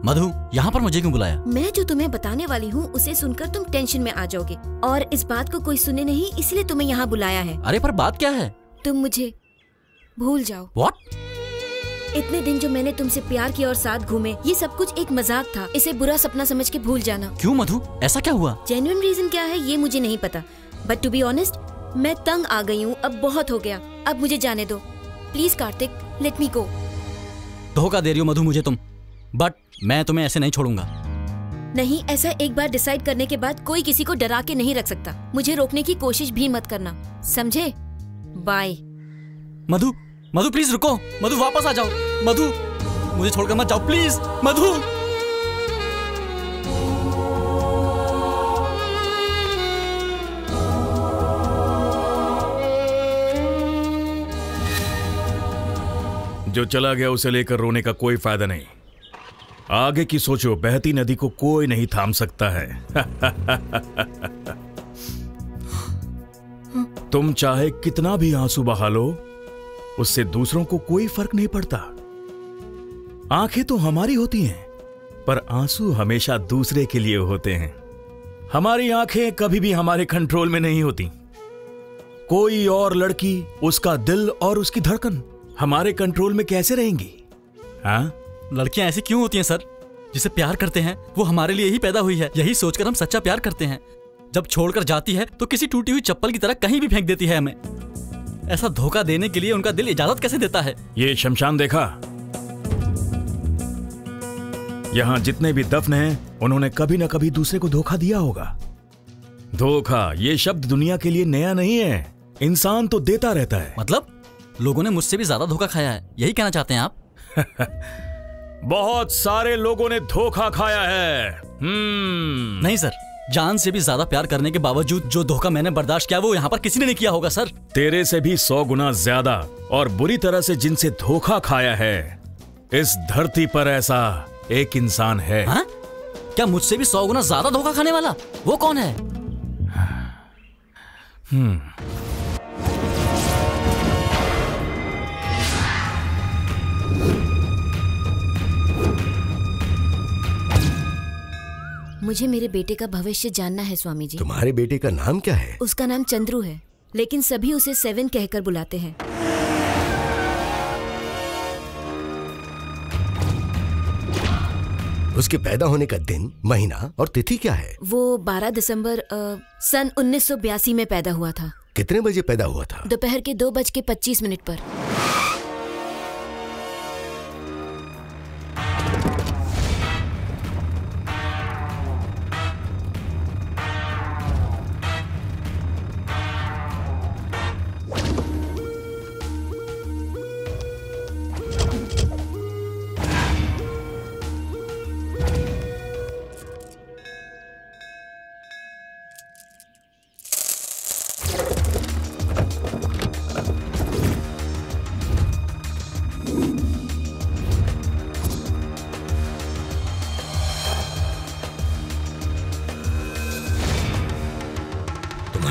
मधु, यहाँ पर मुझे क्यों बुलाया? मैं जो तुम्हें बताने वाली हूँ उसे सुनकर तुम टेंशन में आ जाओगे और इस बात को कोई सुने नहीं, इसलिए तुम्हें यहाँ बुलाया है। अरे पर बात क्या है? तुम मुझे भूल जाओ। What? इतने दिन जो मैंने तुमसे प्यार किया और साथ घूमे, ये सब कुछ एक मजाक था। इसे बुरा सपना समझ के भूल जाना। क्यों मधु, ऐसा क्या हुआ? जेन्युइन रीजन क्या है ये मुझे नहीं पता, बट टू बी ऑनेस्ट मैं तंग आ गई हूँ। अब बहुत हो गया, अब मुझे जाने दो प्लीज। कार्तिक, लेट मी गो। धोखा दे रही हो मधु मुझे तुम, बट मैं तुम्हें ऐसे नहीं छोड़ूंगा। नहीं, ऐसा एक बार डिसाइड करने के बाद कोई किसी को डरा के नहीं रख सकता। मुझे रोकने की कोशिश भी मत करना, समझे? बाय। मधु, मधु प्लीज रुको। मधु वापस आ जाओ। मधु, मुझे छोड़कर मत जाओ प्लीज। मधु, जो चला गया उसे लेकर रोने का कोई फायदा नहीं। आगे की सोचो, बहती नदी को कोई नहीं थाम सकता है। तुम चाहे कितना भी आंसू बहा लो, उससे दूसरों को कोई फर्क नहीं पड़ता। आंखें तो हमारी होती हैं, पर आंसू हमेशा दूसरे के लिए होते हैं। हमारी आंखें कभी भी हमारे कंट्रोल में नहीं होती। कोई और लड़की, उसका दिल और उसकी धड़कन हमारे कंट्रोल में कैसे रहेंगी? हाँ, लड़कियां ऐसी क्यों होती हैं सर? जिसे प्यार करते हैं वो हमारे लिए ही पैदा हुई है। यही सोचकर हम सच्चा प्यार करते हैं। जब छोड़कर जाती है तो किसी टूटी हुई चप्पल की तरह कहीं भी फेंक देती है हमें। ऐसा धोखा देने के लिए उनका दिल इजाजत कैसे देता है? ये शमशान देखा? यहां जितने भी दफन हैं, उन्होंने कभी न कभी दूसरे को धोखा दिया होगा। धोखा, ये शब्द दुनिया के लिए नया नहीं है। इंसान तो देता रहता है। मतलब लोगों ने मुझसे भी ज्यादा धोखा खाया है, यही कहना चाहते हैं आप? बहुत सारे लोगों ने धोखा खाया है। नहीं सर, जान से भी ज्यादा प्यार करने के बावजूद जो धोखा मैंने बर्दाश्त किया वो यहाँ पर किसी ने नहीं किया होगा सर। तेरे से भी 100 गुना ज्यादा और बुरी तरह से जिनसे धोखा खाया है, इस धरती पर ऐसा एक इंसान है। हाँ? क्या मुझसे भी 100 गुना ज्यादा धोखा खाने वाला? वो कौन है? मुझे मेरे बेटे का भविष्य जानना है स्वामी जी। तुम्हारे बेटे का नाम क्या है? उसका नाम चंद्रू है, लेकिन सभी उसे 7 कहकर बुलाते हैं। उसके पैदा होने का दिन, महीना और तिथि क्या है? वो 12 दिसंबर सन 1982 में पैदा हुआ था। कितने बजे पैदा हुआ था? दोपहर के 2:25 पर।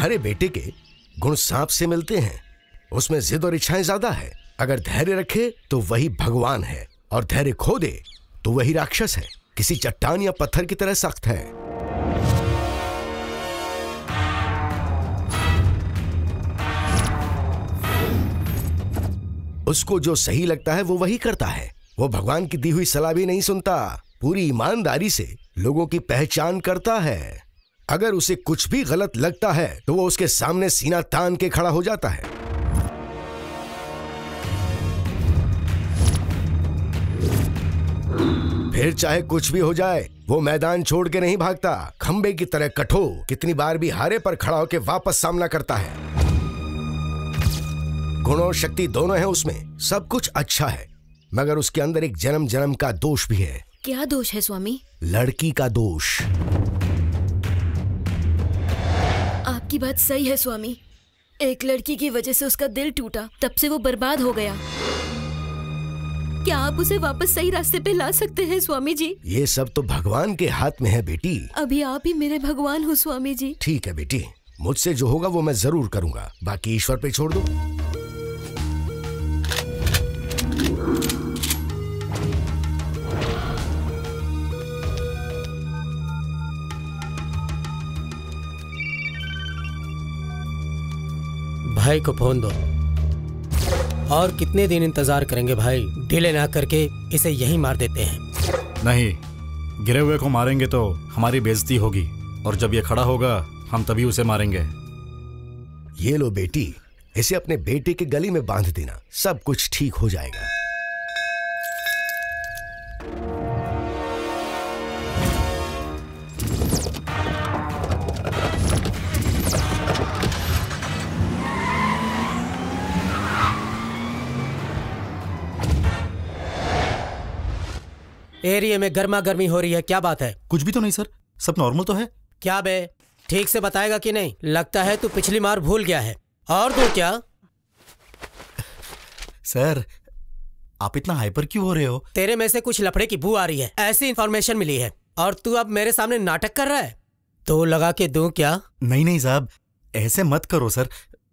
तुम्हारे बेटे के गुण सांप से मिलते हैं। उसमें जिद और इच्छाएं ज्यादा है। अगर धैर्य रखे तो वही भगवान है, और धैर्य खो दे तो वही राक्षस है, किसी चट्टान या पत्थर की तरह सख्त है। उसको जो सही लगता है वो वही करता है। वो भगवान की दी हुई सलाह भी नहीं सुनता, पूरी ईमानदारी से लोगों की पहचान करता है। अगर उसे कुछ भी गलत लगता है तो वो उसके सामने सीना तान के खड़ा हो जाता है। फिर चाहे कुछ भी हो जाए, वो मैदान छोड़ के नहीं भागता। खंबे की तरह कठोर, कितनी बार भी हारे पर खड़ा होकर वापस सामना करता है। गुण और शक्ति दोनों है उसमें, सब कुछ अच्छा है, मगर उसके अंदर एक जन्म जन्म का दोष भी है। क्या दोष है स्वामी? लड़की का दोष। आपकी बात सही है स्वामी। एक लड़की की वजह से उसका दिल टूटा, तब से वो बर्बाद हो गया। क्या आप उसे वापस सही रास्ते पे ला सकते हैं स्वामी जी? ये सब तो भगवान के हाथ में है बेटी। अभी आप ही मेरे भगवान हो स्वामी जी। ठीक है बेटी, मुझसे जो होगा वो मैं जरूर करूंगा, बाकी ईश्वर पे छोड़ दो। भाई को फोन दो। और कितने दिन इंतजार करेंगे भाई? डिले ना करके इसे यहीं मार देते हैं। नहीं, गिरे हुए को मारेंगे तो हमारी बेइज्जती होगी, और जब ये खड़ा होगा हम तभी उसे मारेंगे। ये लो बेटी, इसे अपने बेटे के गले में बांध देना, सब कुछ ठीक हो जाएगा। एरिया में गर्मा गर्मी हो रही है, क्या बात है? कुछ भी तो नहीं सर, सब नॉर्मल तो है। क्या बे, ठीक से बताएगा कि नहीं? लगता है तू पिछली मार भूल गया है। और दो क्या? सर आप इतना हाइपर क्यों हो रहे हो? तेरे में से कुछ लफड़े की बू आ रही है, ऐसी इंफॉर्मेशन मिली है, और तू अब मेरे सामने नाटक कर रहा है। तो लगा के दूं क्या? नहीं नहीं साहब, ऐसे मत करो सर,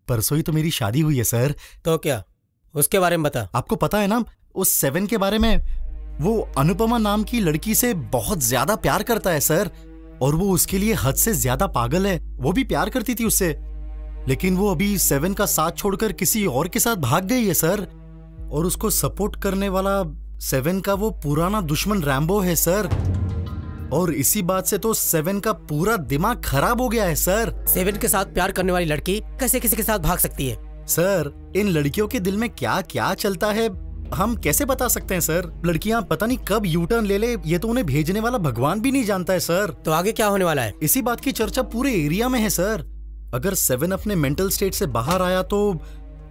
परसों ही तो मेरी शादी हुई है सर। तो क्या, उसके बारे में बता। आपको पता है ना उस 7 के बारे में? वो अनुपमा नाम की लड़की से बहुत ज्यादा प्यार करता है सर, और वो उसके लिए हद से ज्यादा पागल है। वो भी प्यार करती थी उससे, लेकिन वो अभी 7 का साथ छोड़कर किसी और के साथ भाग गई है सर। और उसको सपोर्ट करने वाला 7 का वो पुराना दुश्मन रैम्बो है सर। और इसी बात से तो 7 का पूरा दिमाग खराब हो गया है सर। 7 के साथ प्यार करने वाली लड़की कैसे किसी के साथ भाग सकती है? सर इन लड़कियों के दिल में क्या क्या चलता है हम कैसे बता सकते हैं सर? लड़कियां पता नहीं कब यू टर्न ले ले, ये तो उन्हें भेजने वाला भगवान भी नहीं जानता है सर। तो आगे क्या होने वाला है? इसी बात की चर्चा पूरे एरिया में है सर। अगर 7 अपने मेंटल स्टेट से बाहर आया तो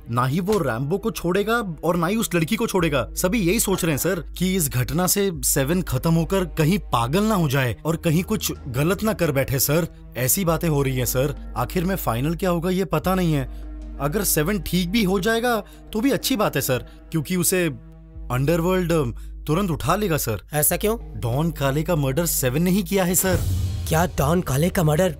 ना ही वो रैम्बो को छोड़ेगा और ना ही उस लड़की को छोड़ेगा। सभी यही सोच रहे हैं सर कि इस घटना से 7 खत्म होकर कहीं पागल ना हो जाए और कहीं कुछ गलत ना कर बैठे सर। ऐसी बातें हो रही हैं सर। आखिर में फाइनल क्या होगा ये पता नहीं है। अगर 7 ठीक भी हो जाएगा तो भी अच्छी बात है सर, क्योंकि उसे अंडरवर्ल्ड तुरंत उठा लेगा सर। ऐसा क्यों? डॉन काले का मर्डर 7 ने ही किया है सर। क्या डॉन काले का मर्डर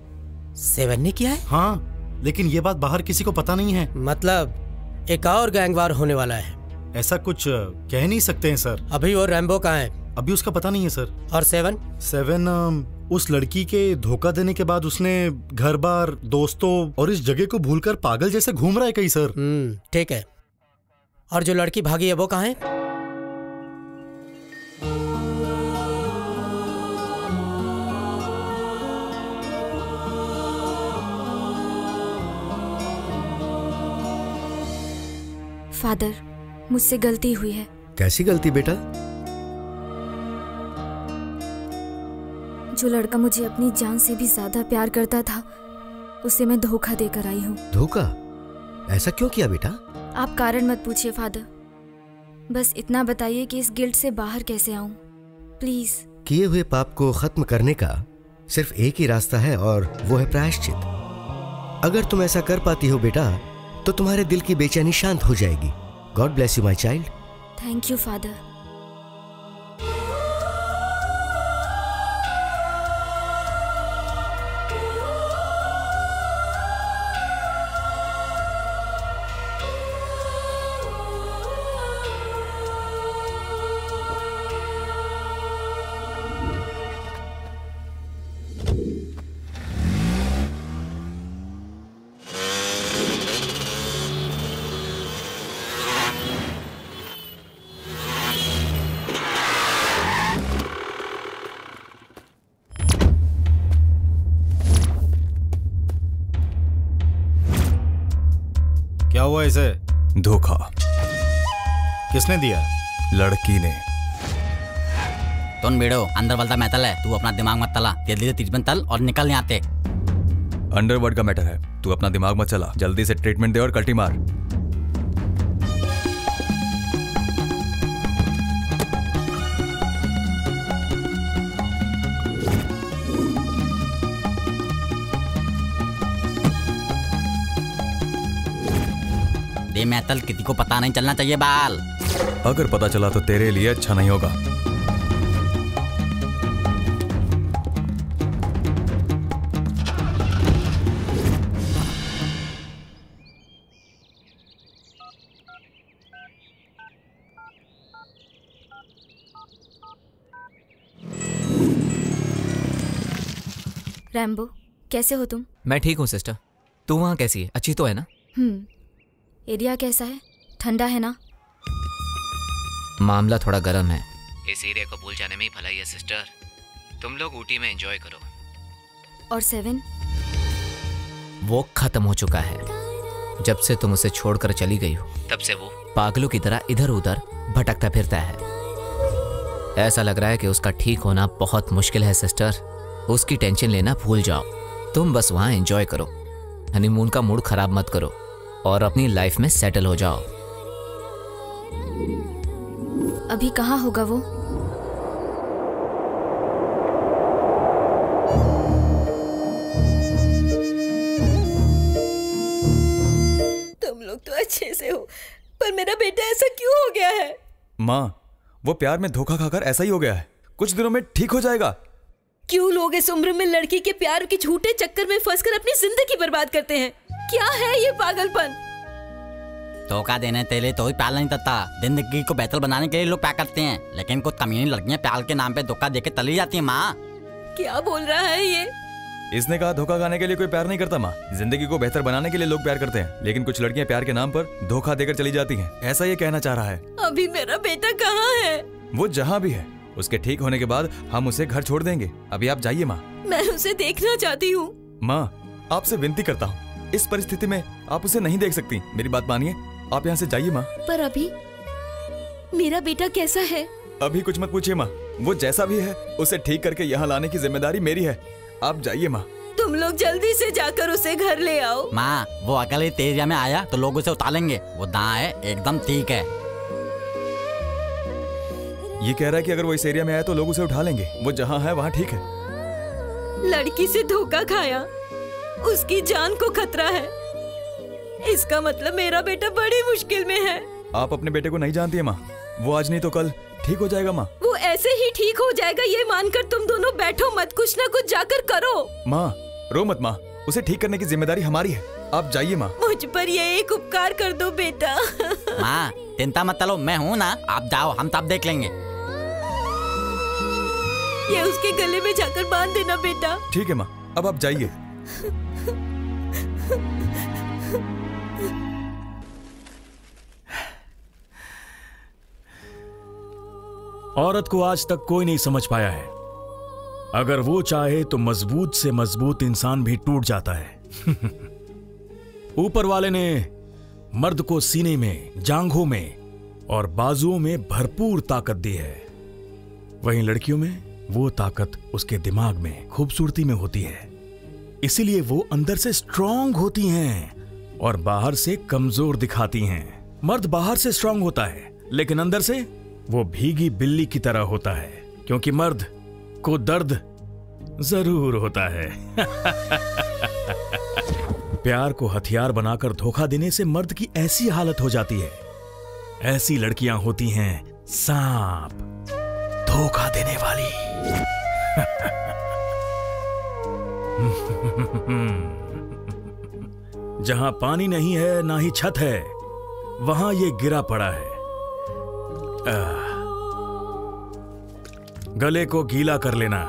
7 ने किया है? हाँ, लेकिन ये बात बाहर किसी को पता नहीं है। मतलब एक और गैंगवार होने वाला है? ऐसा कुछ कह नहीं सकते हैं सर। अभी वो रैम्बो कहाँ है? अभी उसका पता नहीं है सर। और 7? 7 उस लड़की के धोखा देने के बाद उसने घर बार, दोस्तों और इस जगह को भूलकर पागल जैसे घूम रहा है कहीं सर। ठीक है। और जो लड़की भागी है वो कहाँ है? फादर, मुझसे गलती हुई है। कैसी गलती बेटा? जो लड़का मुझे अपनी जान से भी ज्यादा प्यार करता था, उसे मैं धोखा देकर आई हूँ। धोखा? ऐसा क्यों किया बेटा? आप कारण मत पूछिए फादर, बस इतना बताइए कि इस गिल्ट से बाहर कैसे आऊं, प्लीज। किए हुए पाप को खत्म करने का सिर्फ एक ही रास्ता है, और वो है प्रायश्चित। अगर तुम ऐसा कर पाती हो बेटा तो तुम्हारे दिल की बेचैनी शांत हो जाएगी। God bless you my child. Thank you father. हुआ इसे? धोखा। किसने दिया? लड़की ने। तुम बेड़ो अंदर वाला मैटल है, तू अपना दिमाग मत तला। जल्दी से ट्रीटमेंट तल और निकल यहाँ आते। अंडरवर्ल्ड का मैटर है, तू अपना दिमाग मत चला। जल्दी से ट्रीटमेंट दे और कल्टी मार। ये मैटल किसी को पता नहीं चलना चाहिए बाल। अगर पता चला तो तेरे लिए अच्छा नहीं होगा। रैम्बो, कैसे हो तुम? मैं ठीक हूँ सिस्टर। तू वहाँ कैसी है? अच्छी तो है ना? एरिया कैसा है? ठंडा है ना? मामला थोड़ा गर्म है। इस एरिया को भूल जाने में ही भलाई है सिस्टर। तुम लोग ऊटी में एंजॉय करो। और 7? वो खत्म हो चुका है। जब से तुम उसे छोड़कर चली गई हो तब से वो पागलों की तरह इधर उधर भटकता फिरता है। ऐसा लग रहा है कि उसका ठीक होना बहुत मुश्किल है सिस्टर। उसकी टेंशन लेना भूल जाओ। तुम बस वहाँ एंजॉय करो। हनीमून का मूड खराब मत करो और अपनी लाइफ में सेटल हो जाओ। अभी कहाँ होगा वो? तुम लोग तो अच्छे से हो, पर मेरा बेटा ऐसा क्यों हो गया है? माँ, वो प्यार में धोखा खाकर ऐसा ही हो गया है। कुछ दिनों में ठीक हो जाएगा। क्यों लोग इस उम्र में लड़की के प्यार के झूठे चक्कर में फंसकर अपनी जिंदगी बर्बाद करते हैं? क्या है ये पागलपन? धोखा देने के लिए तो ही प्यार नहीं करता। जिंदगी को बेहतर बनाने के लिए लोग प्यार करते हैं, लेकिन कुछ कमीनी लड़कियां प्यार के नाम पे धोखा देके तली जाती हैं। माँ, क्या बोल रहा है ये? इसने कहा धोखा खाने के लिए कोई प्यार नहीं करता। माँ, जिंदगी को बेहतर बनाने के लिए लोग प्यार करते हैं, लेकिन कुछ लड़कियां प्यार के नाम पर धोखा देकर चली जाती हैं। ऐसा ये कहना चाह रहा है। अभी मेरा बेटा कहाँ है? वो जहाँ भी है, उसके ठीक होने के बाद हम उसे घर छोड़ देंगे। अभी आप जाइए माँ। मैं उसे देखना चाहती हूँ। माँ, आपसे विनती करता हूँ, इस परिस्थिति में आप उसे नहीं देख सकती। मेरी बात मानिए, आप यहाँ से जाइए माँ। पर अभी मेरा बेटा कैसा है? अभी कुछ मत पूछिए माँ, वो जैसा भी है उसे ठीक करके यहाँ लाने की जिम्मेदारी मेरी है। आप जाइए माँ। तुम लोग जल्दी से जाकर उसे घर ले आओ। माँ, वो अकेले तेजिया में आया तो लोग उसे उतारेंगे। वो दांत है एकदम ठीक है। ये कह रहा है कि अगर वो इस एरिया में आया तो लोग उसे उठा लेंगे। वो जहाँ है वहाँ ठीक है। लड़की से धोखा खाया, उसकी जान को खतरा है। इसका मतलब मेरा बेटा बड़ी मुश्किल में है। आप अपने बेटे को नहीं जानती है माँ। वो आज नहीं तो कल ठीक हो जाएगा माँ। वो ऐसे ही ठीक हो जाएगा ये मानकर तुम दोनों बैठो मत, कुछ ना कुछ जाकर करो। माँ, रो मत माँ, उसे ठीक करने की जिम्मेदारी हमारी है। आप जाइए माँ। मुझ पर ये एक उपकार कर दो बेटा। माँ, चिंता मत करो, मैं हूँ ना। आप जाओ, हम तब देख लेंगे। ये उसके गले में जाकर बांध देना बेटा। ठीक है माँ, अब आप जाइए। औरत को आज तक कोई नहीं समझ पाया है। अगर वो चाहे तो मजबूत से मजबूत इंसान भी टूट जाता है। ऊपर वाले ने मर्द को सीने में, जांघों में और बाजुओं में भरपूर ताकत दी है। वहीं लड़कियों में वो ताकत उसके दिमाग में, खूबसूरती में होती है। इसीलिए वो अंदर से स्ट्रांग होती हैं और बाहर से कमजोर दिखाती हैं। मर्द बाहर से स्ट्रांग होता है, लेकिन अंदर से वो भीगी बिल्ली की तरह होता है, क्योंकि मर्द को दर्द जरूर होता है। प्यार को हथियार बनाकर धोखा देने से मर्द की ऐसी हालत हो जाती है। ऐसी लड़कियां होती हैं सांप, धोखा देने वाली। जहां पानी नहीं है ना ही छत है, वहां ये गिरा पड़ा है। गले को गीला कर लेना।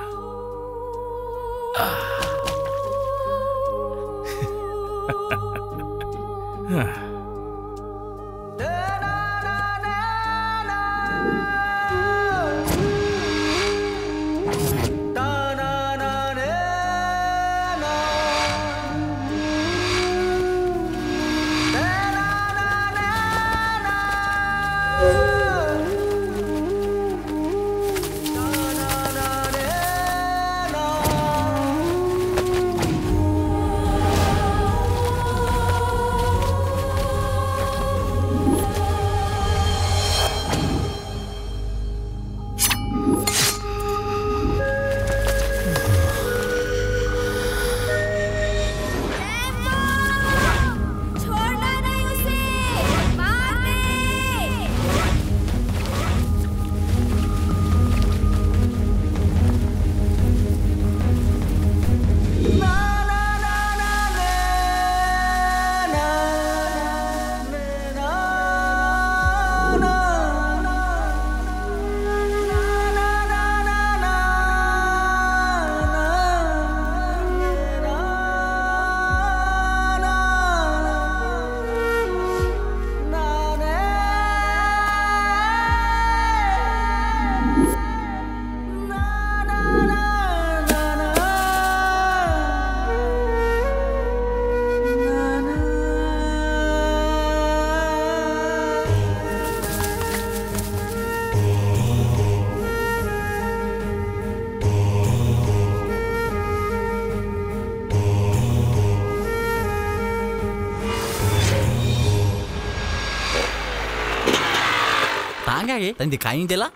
कहाँ गया ये? तने दिखाई नहीं देला?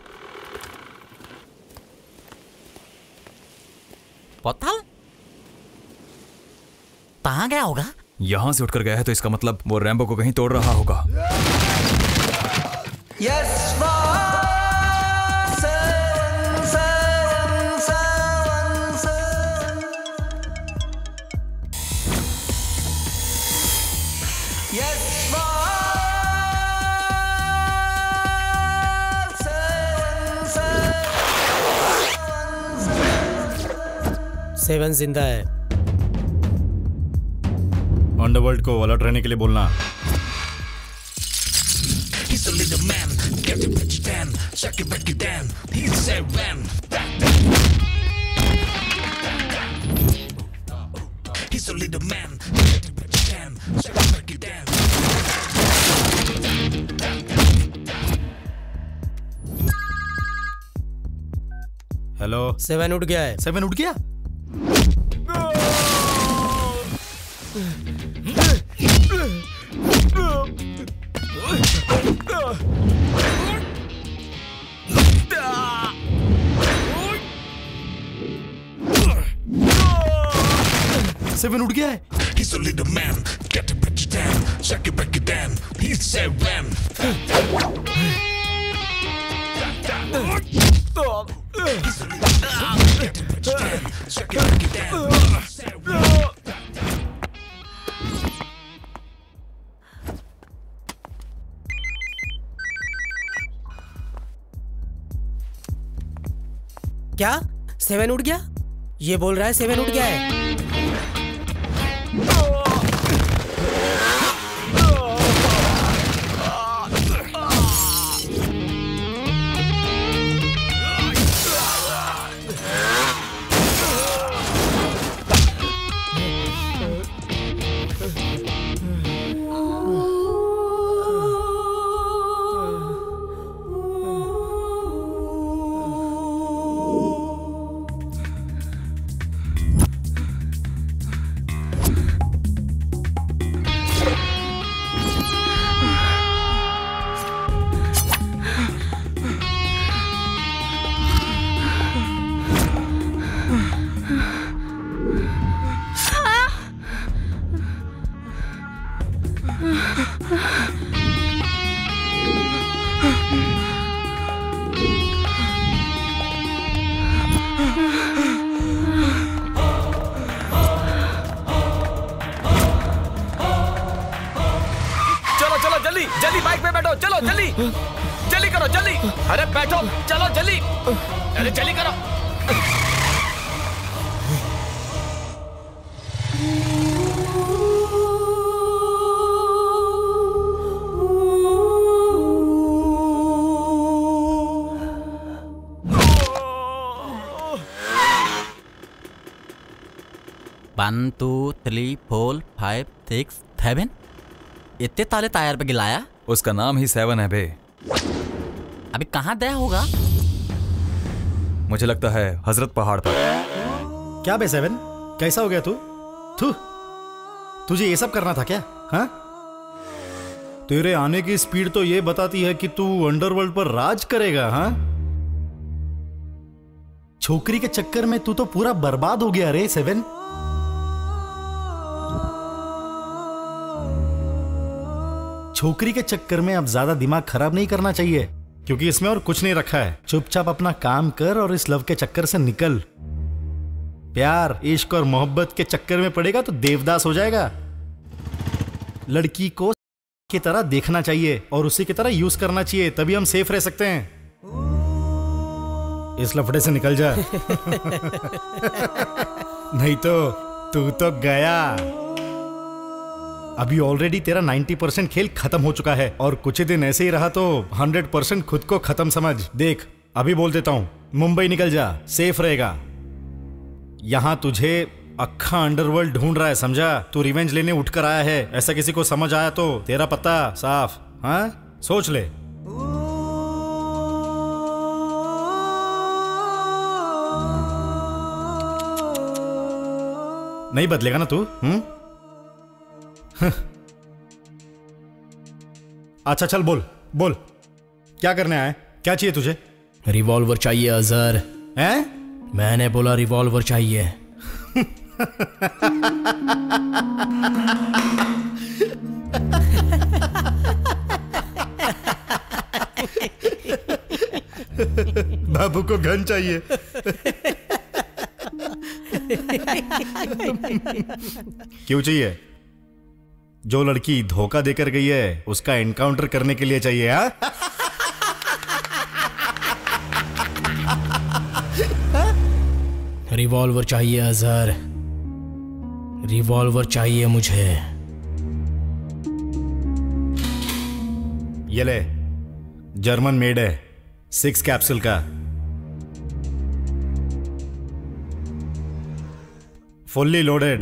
पताल कहाँ गया होगा? यहाँ से उठकर गया है तो इसका मतलब वो रैम्बो को कहीं तोड़ रहा होगा। सेवन जिंदा है। अंडरवर्ल्ड को अलर्ट रहने के लिए बोलना। हेलो, सेवन उठ गया है। सेवन उठ गया? सेवन उठ गया है। He's a little man, get to break it down, shake it, break it down. He's seven. He's a little man, get to break it down, shake it, break it down. Seven. क्या? Seven उठ गया? ये बोल रहा है seven उठ गया है। जल्दी बाइक पे बैठो, चलो जल्दी जल्दी करो जल्दी। अरे बैठो, चलो जल्दी, अरे जल्दी करो। One two three four five six seven, इतने ताले टायर पे गिलाया। उसका नाम ही सेवन है बे। अभी कहाँ गया होगा? मुझे लगता है हजरत पहाड़ पर। क्या बे सेवन, कैसा हो गया तू? तुझे ये सब करना था क्या? हाँ, तेरे आने की स्पीड तो ये बताती है कि तू अंडरवर्ल्ड पर राज करेगा। हाँ, छोकरी के चक्कर में तू तो पूरा बर्बाद हो गया रे सेवन। छोकरी के चक्कर में अब ज्यादा दिमाग खराब नहीं करना चाहिए, क्योंकि इसमें और कुछ नहीं रखा है। चुपचाप अपना काम कर और इस लव के चक्कर से निकल। प्यार, इश्क और मोहब्बत के चक्कर में पड़ेगा तो देवदास हो जाएगा। लड़की को की तरह देखना चाहिए और उसी की तरह यूज करना चाहिए, तभी हम सेफ रह सकते हैं। इस लफड़े से निकल जा। नहीं तो तू तो गया। अभी ऑलरेडी तेरा 90% खेल खत्म हो चुका है और कुछ ही दिन ऐसे ही रहा तो 100% खुद को खत्म समझ। देख, अभी बोल देता हूं, मुंबई निकल जा, सेफ रहेगा। यहां तुझे अक्खा अंडरवर्ल्ड ढूंढ रहा है, समझा? तू रिवेंज लेने उठकर आया है, ऐसा किसी को समझ आया तो तेरा पता साफ। हाँ, सोच ले। नहीं बदलेगा ना तू? अच्छा चल, बोल बोल, क्या करने आया? क्या चाहिए तुझे? रिवॉल्वर चाहिए अजहर। हैं? मैंने बोला रिवॉल्वर चाहिए। बाबू को गन चाहिए। क्यों चाहिए? जो लड़की धोखा देकर गई है उसका एनकाउंटर करने के लिए चाहिए। हाँ? रिवॉल्वर चाहिए अजहर, रिवॉल्वर चाहिए मुझे। ये ले, जर्मन मेड है, 6 कैप्सूल का, फुल्ली लोडेड।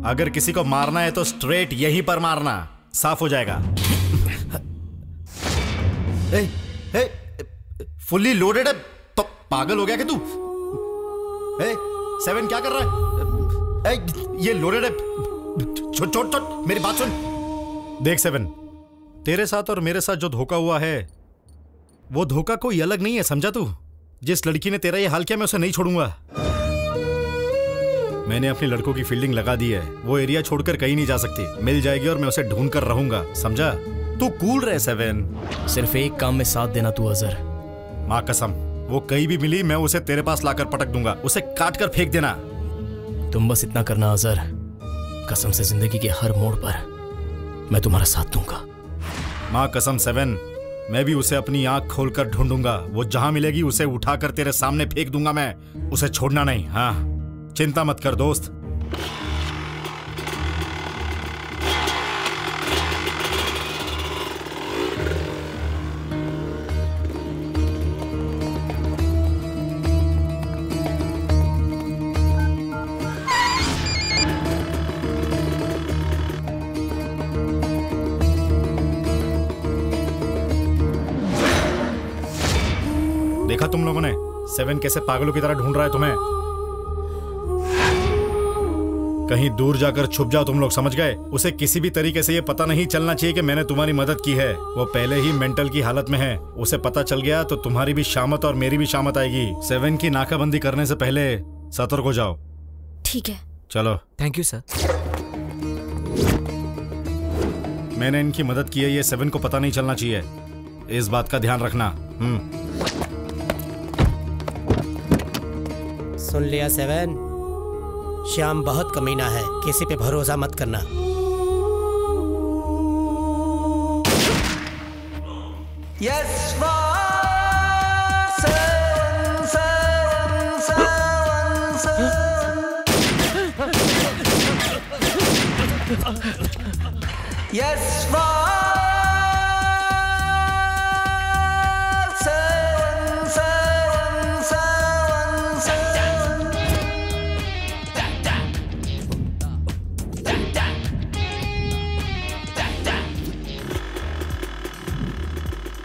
अगर किसी को मारना है तो स्ट्रेट यहीं पर मारना, साफ हो जाएगा। फुल्ली लोडेड है तो पागल हो गया क्या तू? 7 क्या कर रहा है? ये लोडेड है। छोड़ छोड़ छोड़, मेरी बात सुन। देख 7, तेरे साथ और मेरे साथ जो धोखा हुआ है वो धोखा कोई अलग नहीं है, समझा तू? जिस लड़की ने तेरा ये हाल किया मैं उसे नहीं छोड़ूंगा। मैंने अपनी लड़कों की फील्डिंग लगा दी है, वो एरिया छोड़कर कहीं नहीं जा सकती। मिल जाएगी और मैं उसे ढूंढ कर रहूंगा, समझा? तू कूल रहे 7। सिर्फ एक काम में साथ देना तू अजहर। माँ कसम, वो कहीं भी मिली मैं उसे तेरे पास लाकर पटक दूंगा, उसे काट कर फेंक देना। तुम बस इतना करना अजहर, कसम से जिंदगी के हर मोड़ पर मैं तुम्हारा साथ दूंगा। माँ कसम 7, मैं भी उसे अपनी आंख खोलकर ढूंढूंगा। वो जहां मिलेगी उसे उठाकर तेरे सामने फेंक दूंगा मैं, उसे छोड़ना नहीं। हाँ, चिंता मत कर दोस्त। देखा तुम लोगों ने 7 कैसे पागलों की तरह ढूंढ रहा है तुम्हें? कहीं दूर जाकर छुप जाओ तुम लोग, समझ गए? उसे किसी भी तरीके से ये पता नहीं चलना चाहिए कि मैंने तुम्हारी मदद की है। वो पहले ही मेंटल की हालत में है, उसे पता चल गया तो तुम्हारी भी शामत और मेरी भी शामत आएगी। 7 की नाकाबंदी करने से पहले सतर्क हो जाओ। ठीक है। चलो। Thank you sir. मैंने इनकी मदद की है, ये 7 को पता नहीं चलना चाहिए, इस बात का ध्यान रखना। सुन लिया 7, श्याम बहुत कमीना है, किसी पे भरोसा मत करना। Yes,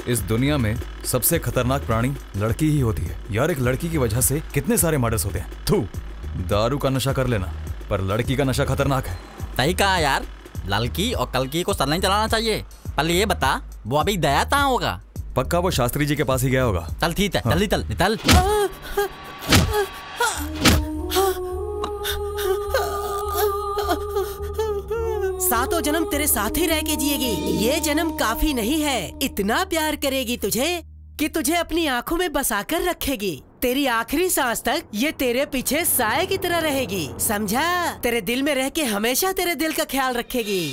इस दुनिया में सबसे खतरनाक प्राणी लड़की ही होती है यार। एक लड़की की वजह से कितने सारे मर्डर्स होते हैं। थू, दारू का नशा कर लेना, पर लड़की का नशा खतरनाक है। सही कहा यार, लड़की और कलकी को सर नहीं चलाना चाहिए। पर ये बता, वो अभी दया कहाँ होगा? पक्का वो शास्त्री जी के पास ही गया होगा। चल ठीक है, हाँ। जल्दी चल निकल। सातों जन्म तेरे साथ ही रह के जिएगी। ये जन्म काफी नहीं है, इतना प्यार करेगी तुझे कि तुझे अपनी आंखों में बसाकर रखेगी। तेरी आखिरी सांस तक ये तेरे पीछे साए की तरह रहेगी, समझा? तेरे दिल में रह के हमेशा तेरे दिल का ख्याल रखेगी।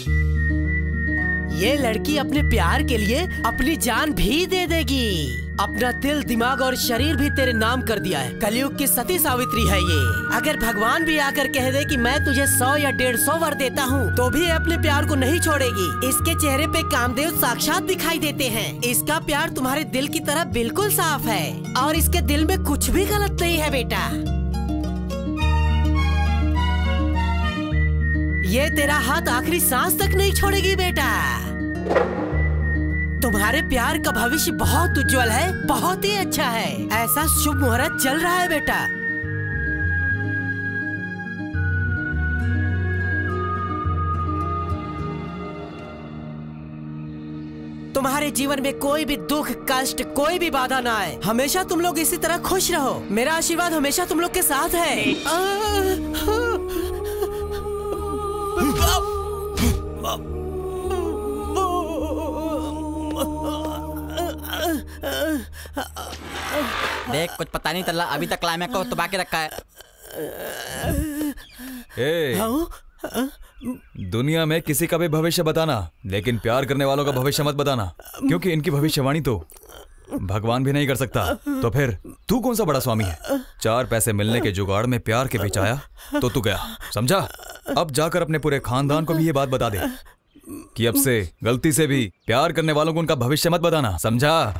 ये लड़की अपने प्यार के लिए अपनी जान भी दे देगी। अपना दिल, दिमाग और शरीर भी तेरे नाम कर दिया है। कलयुग की सती सावित्री है ये। अगर भगवान भी आकर कह दे कि मैं तुझे 100 या 150 वर देता हूँ, तो भी अपने प्यार को नहीं छोड़ेगी। इसके चेहरे पे कामदेव साक्षात दिखाई देते हैं। इसका प्यार तुम्हारे दिल की तरह बिल्कुल साफ है और इसके दिल में कुछ भी गलत नहीं है बेटा। ये तेरा हाथ आखिरी सांस तक नहीं छोड़ेगी बेटा। तुम्हारे प्यार का भविष्य बहुत उज्जवल है, बहुत ही अच्छा है। ऐसा शुभ मुहूर्त चल रहा है बेटा। तुम्हारे जीवन में कोई भी दुख कष्ट कोई भी बाधा ना आए। हमेशा तुम लोग इसी तरह खुश रहो। मेरा आशीर्वाद हमेशा तुम लोग के साथ है। देख कुछ पता नहीं चला, अभी तक क्लाइमैक्स को दबा के रखा है। दुनिया में किसी का भी भविष्य बताना, लेकिन प्यार करने वालों का भविष्य मत बताना, क्योंकि इनकी भविष्यवाणी तो भगवान भी नहीं कर सकता। तो फिर तू कौन सा बड़ा स्वामी है? 4 पैसे मिलने के जुगाड़ में प्यार के बीच आया तो तू गया, समझा? अब जाकर अपने पूरे खानदान को भी ये बात बता दे कि अब से गलती से भी प्यार करने वालों को उनका भविष्य मत बताना, समझा?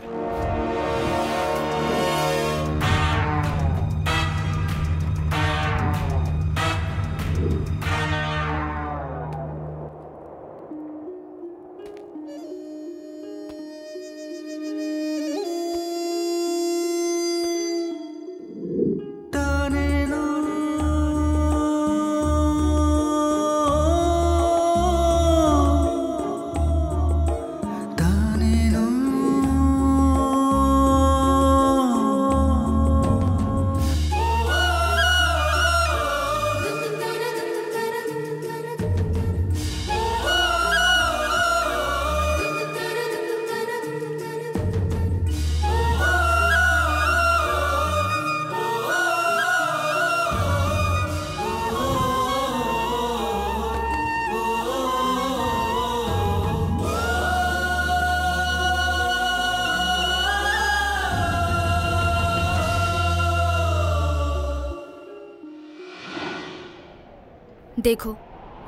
देखो,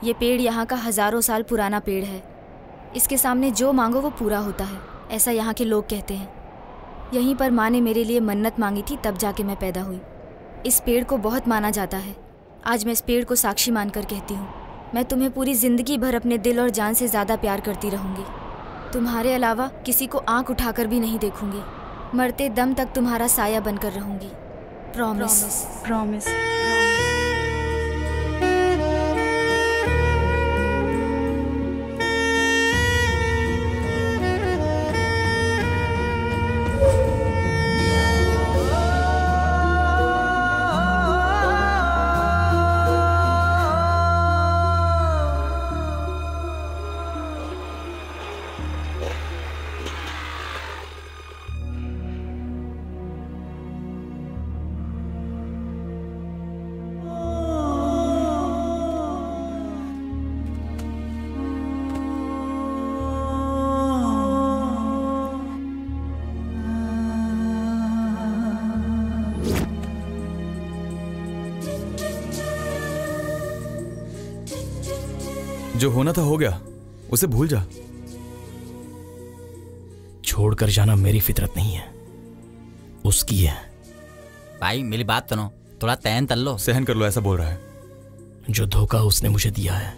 ये पेड़ यहाँ का हजारों साल पुराना पेड़ है। इसके सामने जो मांगो वो पूरा होता है, ऐसा यहाँ के लोग कहते हैं। यहीं पर माँ ने मेरे लिए मन्नत मांगी थी, तब जाके मैं पैदा हुई। इस पेड़ को बहुत माना जाता है। आज मैं इस पेड़ को साक्षी मानकर कहती हूँ, मैं तुम्हें पूरी जिंदगी भर अपने दिल और जान से ज़्यादा प्यार करती रहूँगी। तुम्हारे अलावा किसी को आँख उठाकर भी नहीं देखूँगी। मरते दम तक तुम्हारा साया बनकर रहूँगी। प्रॉमिस। प्रॉमिस। जो होना था हो गया, उसे भूल जा। छोड़कर जाना मेरी फितरत नहीं है, उसकी है। भाई मेरी बात सुनो, थोड़ा सहन कर लो। सहन कर लो, ऐसा बोल रहा है। जो धोखा उसने मुझे दिया है,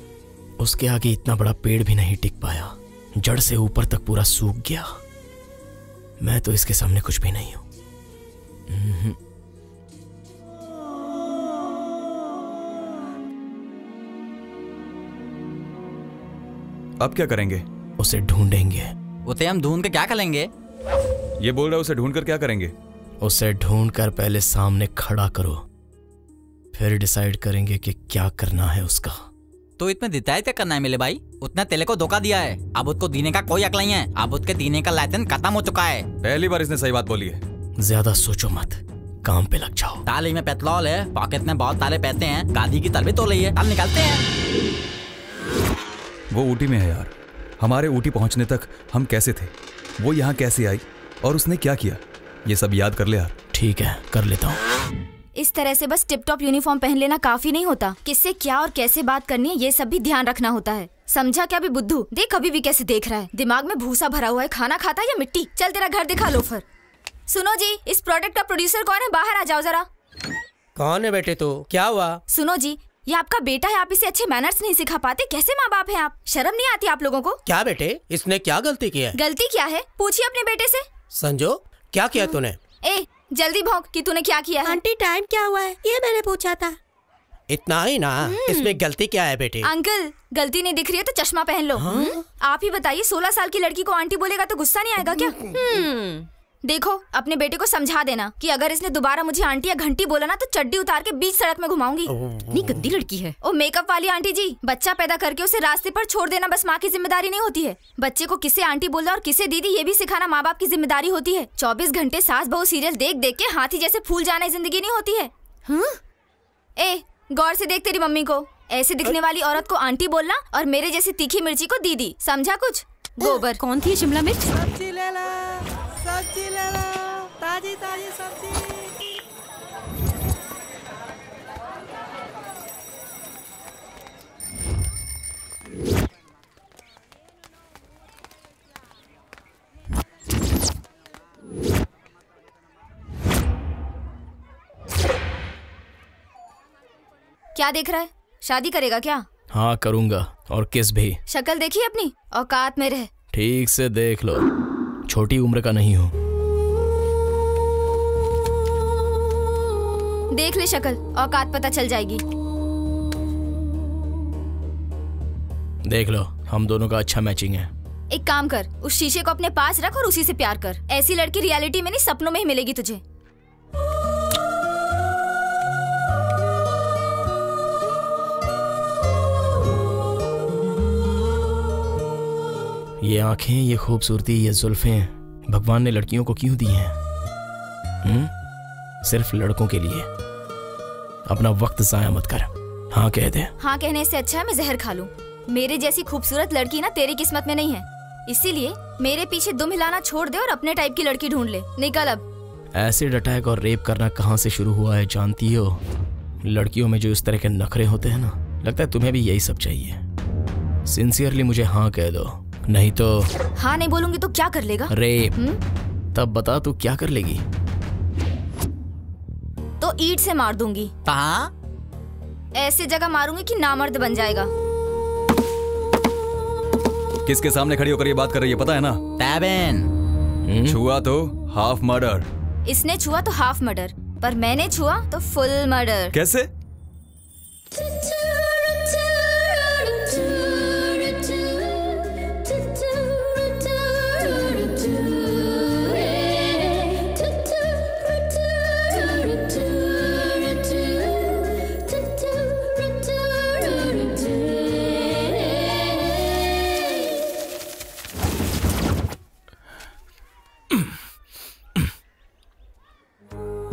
उसके आगे इतना बड़ा पेड़ भी नहीं टिक पाया। जड़ से ऊपर तक पूरा सूख गया। मैं तो इसके सामने कुछ भी नहीं हूं। अब क्या करेंगे? उसे ढूंढेंगे। उसे हम ढूंढ के क्या करेंगे? ये बोल रहा है उसे ढूंढ कर क्या करेंगे? उसे ढूंढ कर पहले सामने खड़ा करो, फिर डिसाइड करेंगे कि क्या करना है उसका। तो इतना डिसाइड क्या करना है मेरे भाई? उतना तेले को धोखा दिया है, अब उसको देने का कोई हक नहीं है। अब उसके देने का लाइसेंस खत्म हो चुका है। पहली बार इसने सही बात बोली है। ज्यादा सोचो मत, काम पे लग जाओ। ताली में पेट्रोल है, पॉकेट में बहुत सारे पैसे हैं, गाड़ी की तरबी तो रही है, अब निकलते हैं। वो ऊटी में है यार। हमारे ऊटी पहुंचने तक हम कैसे थे, वो यहाँ कैसे आई और उसने क्या किया, ये सब याद कर ले यार। ठीक है, कर लेता हूँ। इस तरह से बस टिप टॉप यूनिफॉर्म पहन लेना काफी नहीं होता। किससे क्या और कैसे बात करनी है, ये सब भी ध्यान रखना होता है। समझा क्या? भी बुद्धू देख, अभी भी कैसे देख रहा है। दिमाग में भूसा भरा हुआ है, खाना खाता है या मिट्टी? चल तेरा घर दिखा लोफर। सुनो जी, इस प्रोडक्ट का प्रोड्यूसर कौन है? बाहर आ जाओ जरा। कौन है बेटे तू? क्या हुआ? सुनो जी, ये आपका बेटा है, आप इसे अच्छे मैनर्स नहीं सिखा पाते। कैसे माँ बाप हैं आप? शर्म नहीं आती आप लोगों को? क्या बेटे, इसने क्या गलती की है? गलती क्या है, पूछिए अपने बेटे से। संजो, क्या किया तूने? ए, जल्दी भौंक कि तूने क्या किया है। आंटी टाइम क्या हुआ है, ये मैंने पूछा था। इतना ही ना, इसमें गलती क्या है बेटे? अंकल गलती नहीं दिख रही है तो चश्मा पहन लो। आप ही बताइए, 16 साल की लड़की को आंटी बोलेगा तो गुस्सा नहीं आएगा क्या? देखो अपने बेटे को समझा देना कि अगर इसने दोबारा मुझे आंटी या घंटी बोला ना तो चड्डी उतार के बीच सड़क में घुमाऊंगी। इतनी गंदी लड़की है। ओ मेकअप वाली आंटी जी, बच्चा पैदा करके उसे रास्ते पर छोड़ देना बस माँ की जिम्मेदारी नहीं होती है। बच्चे को किसे आंटी बोलना और किसे दीदी ये भी सिखाना माँ बाप की जिम्मेदारी होती है। 24 घंटे सास बहू सीरियल देख देख के हाथी जैसे फूल जाना जिंदगी नहीं होती है। ए गौर से देख तेरी मम्मी को, ऐसे दिखने वाली औरत को आंटी बोलना और मेरे जैसी तीखी मिर्ची को दीदी, समझा कुछ? गोबर। कौन थी शिमला मिर्च? सब्जी ले लो, सब्जी ले लो, ताजी ताजी सब्जी। क्या देख रहा है? शादी करेगा क्या? हाँ करूंगा, और किस भी। शक्ल देखी अपनी, औकात में रह। ठीक से देख लो, छोटी उम्र का नहीं हूँ। देख ले शक्ल, औकात पता चल जाएगी। देख लो, हम दोनों का अच्छा मैचिंग है। एक काम कर, उस शीशे को अपने पास रख और उसी से प्यार कर। ऐसी लड़की रियलिटी में नहीं सपनों में ही मिलेगी तुझे। ये आंखें, ये खूबसूरती, ये जुल्फें भगवान ने लड़कियों को क्यों दी हैं? सिर्फ लड़कों के लिए। अपना वक्त जाया मत कर, हाँ कह दे। हाँ कहने से अच्छा है मैं जहर खा लूं। मेरे जैसी खूबसूरत लड़की ना तेरी किस्मत में नहीं है, इसीलिए मेरे पीछे दुम हिलाना छोड़ दे और अपने टाइप की लड़की ढूंढ ले। निकल अब। एसिड अटैक और रेप करना कहाँ से शुरू हुआ है जानती हो? लड़कियों में जो इस तरह के नखरे होते हैं ना, लगता है तुम्हें भी यही सब चाहिए। सिंसियरली मुझे हाँ कह दो, नहीं तो। हाँ नहीं बोलूंगी तो क्या कर लेगा? रेप। तब बता तू क्या कर लेगी? तो ईंट से मार दूंगी। ऐसे जगह मारूंगी कि नामर्द बन जाएगा। किसके सामने खड़ी होकर ये बात कर रही है पता है ना? टैबिन। छुआ तो हाफ मर्डर। इसने छुआ तो हाफ मर्डर, पर मैंने छुआ तो फुल मर्डर। कैसे?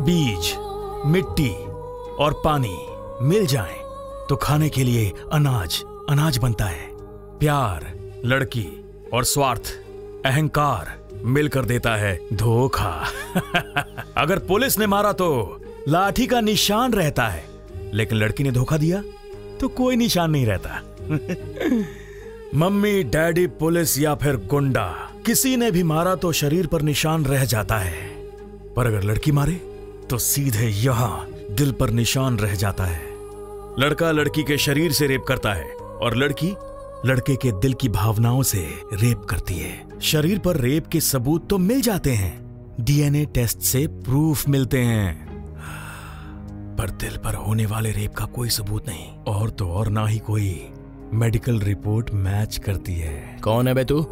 बीज, मिट्टी और पानी मिल जाएं तो खाने के लिए अनाज बनता है। प्यार, लड़की और स्वार्थ, अहंकार मिलकर देता है धोखा। अगर पुलिस ने मारा तो लाठी का निशान रहता है, लेकिन लड़की ने धोखा दिया तो कोई निशान नहीं रहता। मम्मी, डैडी, पुलिस या फिर गुंडा, किसी ने भी मारा तो शरीर पर निशान रह जाता है, पर अगर लड़की मारे तो सीधे यहाँ दिल पर निशान रह जाता है। लड़का लड़की के शरीर से रेप करता है और लड़की लड़के के दिल की भावनाओं से रेप करती है। शरीर पर रेप के सबूत तो मिल जाते हैं, डीएनए टेस्ट से प्रूफ मिलते हैं, पर दिल पर होने वाले रेप का कोई सबूत नहीं, और तो और ना ही कोई मेडिकल रिपोर्ट मैच करती है। कौन है बे तू?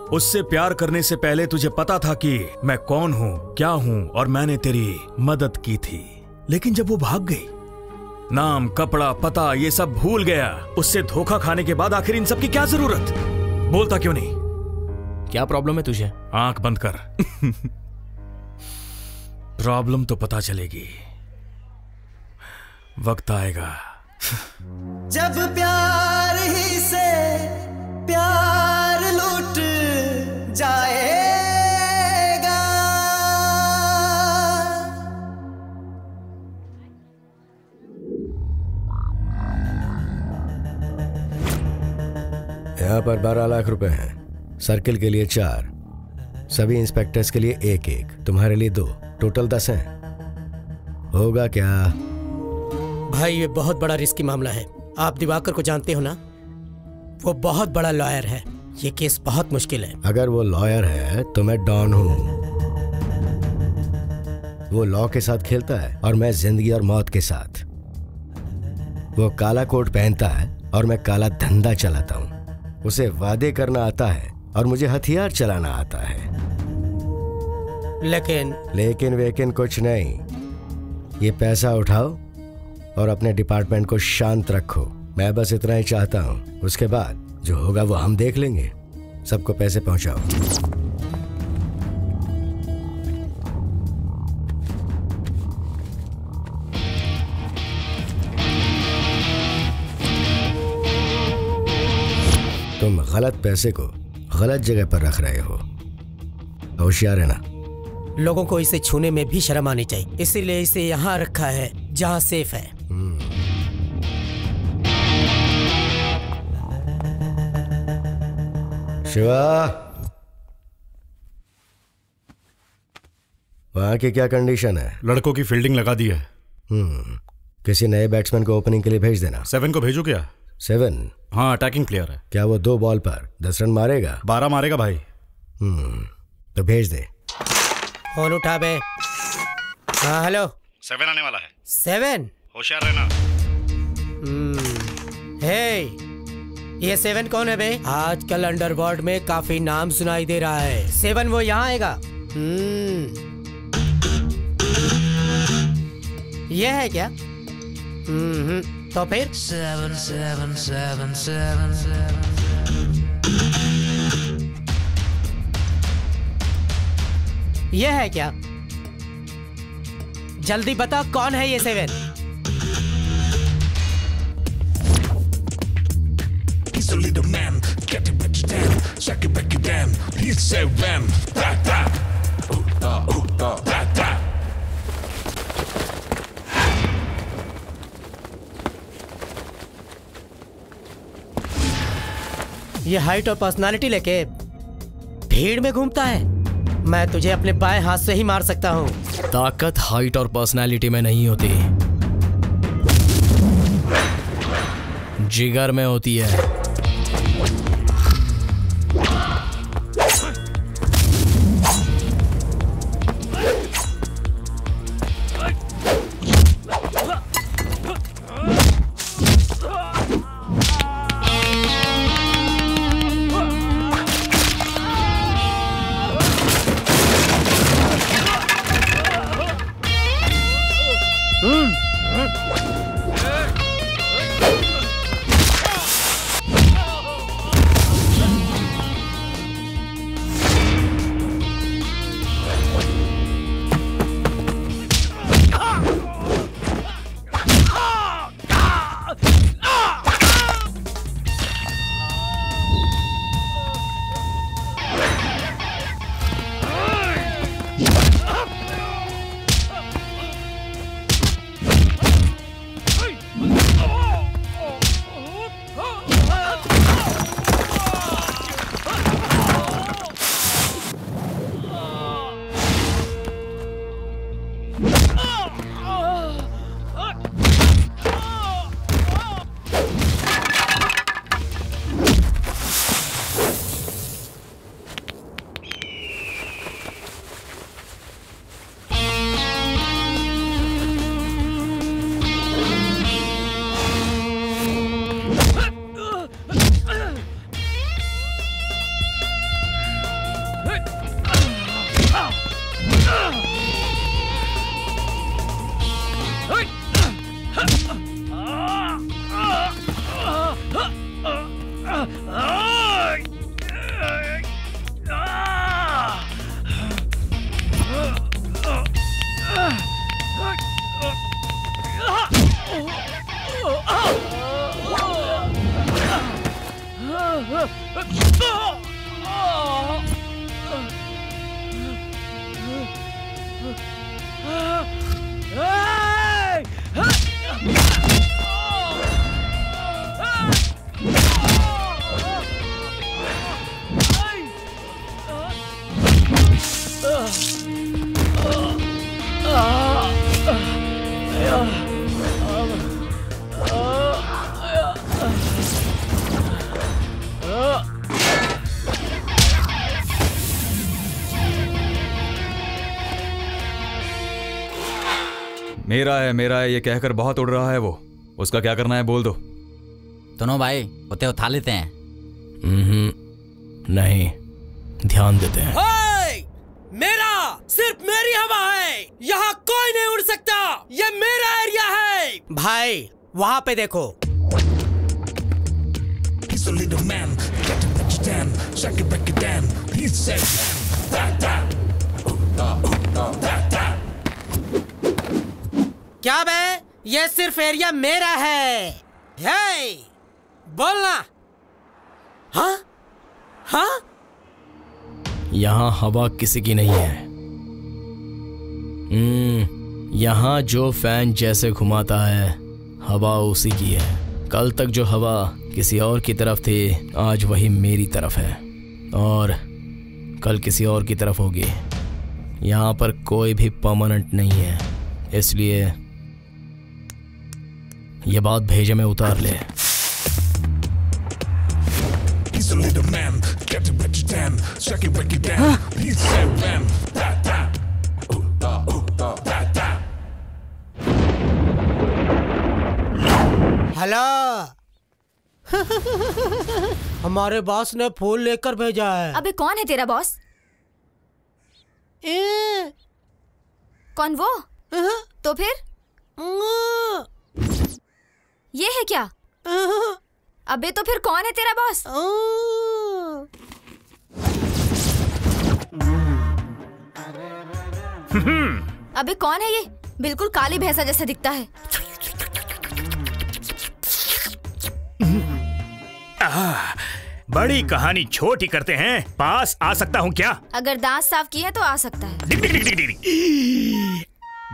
उससे प्यार करने से पहले तुझे पता था कि मैं कौन हूँ, क्या हूँ, और मैंने तेरी मदद की थी, लेकिन जब वो भाग गई, नाम, कपड़ा, पता ये सब भूल गया, उससे धोखा खाने के बाद आखिर इन सब की क्या जरूरत? बोलता क्यों नहीं? क्या प्रॉब्लम है तुझे? आंख बंद कर। प्रॉब्लम तो पता चलेगी, वक्त आएगा। जब प्यार ही से प्यार लूट जाएगा, यहाँ पर 12 लाख रुपए हैं। सर्किल के लिए 4, सभी इंस्पेक्टर्स के लिए 1-1, तुम्हारे लिए 2, टोटल 10 हैं। होगा क्या? भाई ये बहुत बड़ा रिस्की मामला है। आप दिवाकर को जानते हो ना? वो बहुत बड़ा लॉयर है, ये केस बहुत मुश्किल है। अगर वो लॉयर है तो मैं डॉन हूँ। वो लॉ के साथ खेलता है और मैं जिंदगी और मौत के साथ। वो काला कोट पहनता है और मैं काला धंधा चलाता हूँ। उसे वादे करना आता है और मुझे हथियार चलाना आता है। लेकिन वेकिन कुछ नहीं। ये पैसा उठाओ और अपने डिपार्टमेंट को शांत रखो। मैं बस इतना ही चाहता हूँ। उसके बाद जो होगा वो हम देख लेंगे। सबको पैसे पहुंचाओ। तुम गलत पैसे को गलत जगह पर रख रहे हो। होशियार है ना? लोगों को इसे छूने में भी शर्म आनी चाहिए, इसीलिए इसे यहाँ रखा है जहाँ सेफ है। शिवा, वहाँ की क्या कंडीशन है? लड़कों की फील्डिंग लगा दी है। किसी नए बैट्समैन को ओपनिंग के लिए भेज देना। 7 को भेजो क्या? 7? हाँ, अटैकिंग प्लेयर है। क्या वो 2 बॉल पर 10 रन मारेगा? 12 मारेगा भाई। तो भेज दे। फोन उठा बे। हाँ हेलो। 7 आने वाला है। 7? होशियार रहना। हे, ये 7 कौन है बे? आजकल अंडरवर्ल्ड में काफी नाम सुनाई दे रहा है। 7 वो यहाँ आएगा? ये है क्या? तो फिर 7 7 7 7 7। ये है क्या? जल्दी बता कौन है ये 7? He's a little man, get it back down, shake it back down. He's 7, da da, da da. ये हाइट और पर्सनालिटी लेके भीड़ में घूमता है। मैं तुझे अपने बाएं हाथ से ही मार सकता हूँ। ताकत हाइट और पर्सनालिटी में नहीं होती, जिगर में होती है। मेरा है ये कहकर बहुत उड़ रहा है वो। उसका क्या करना है बोल दो। दोनों भाई उते उठा लेते हैं। नहीं, ध्यान देते हैं। मेरा सिर्फ मेरी हवा है, यहाँ कोई नहीं उड़ सकता, ये मेरा एरिया है। भाई वहाँ पे देखो। He's a little man, get it what you can, shake it back again. He said, क्या बे, ये सिर्फ एरिया मेरा है। हे, बोलना। हाँ हाँ, यहाँ हवा किसी की नहीं है। यहाँ जो फैन जैसे घुमाता है हवा उसी की है। कल तक जो हवा किसी और की तरफ थी आज वही मेरी तरफ है और कल किसी और की तरफ होगी। यहाँ पर कोई भी परमानेंट नहीं है, इसलिए ये बात भेजे में उतार ले। He's a little man, get it what you can, shake it back again. He said, "Bam, da da, da da." Hello. हमारे बॉस ने फूल लेकर भेजा है। अबे कौन है तेरा बॉस? कौन वो? तो फिर ये है क्या? अबे तो फिर कौन है तेरा बॉस? अबे कौन है ये? बिल्कुल काली भैंसा जैसा दिखता है। बड़ी कहानी छोटी करते हैं। पास आ सकता हूँ क्या? अगर दांत साफ किए तो आ सकता है।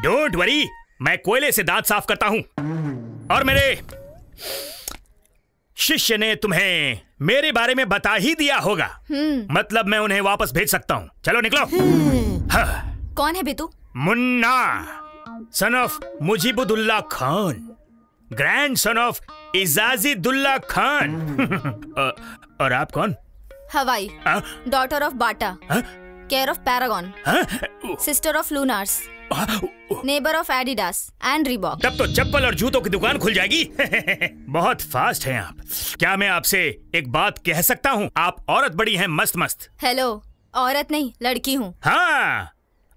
डोंट वरी, मैं कोयले से दांत साफ करता हूँ और मेरे शिष्य ने तुम्हें मेरे बारे में बता ही दिया होगा। मतलब मैं उन्हें वापस भेज सकता हूँ। चलो निकलो। हाँ। कौन है बेतू? Munna, son of Mujibuddaula Khan, grandson of Ijazuddaula Khan. और आप कौन? Hawaii, daughter of Bata, care of Paragon, sister of Lunars, neighbour of Adidas and Reebok. तब तो चप्पल और जूतों की दुकान खुल जाएगी। बहुत फास्ट हैं आप। क्या मैं आपसे एक बात कह सकता हूँ? आप औरत बड़ी हैं मस्त मस्त। हेलो, औरत नहीं लड़की हूँ। हाँ,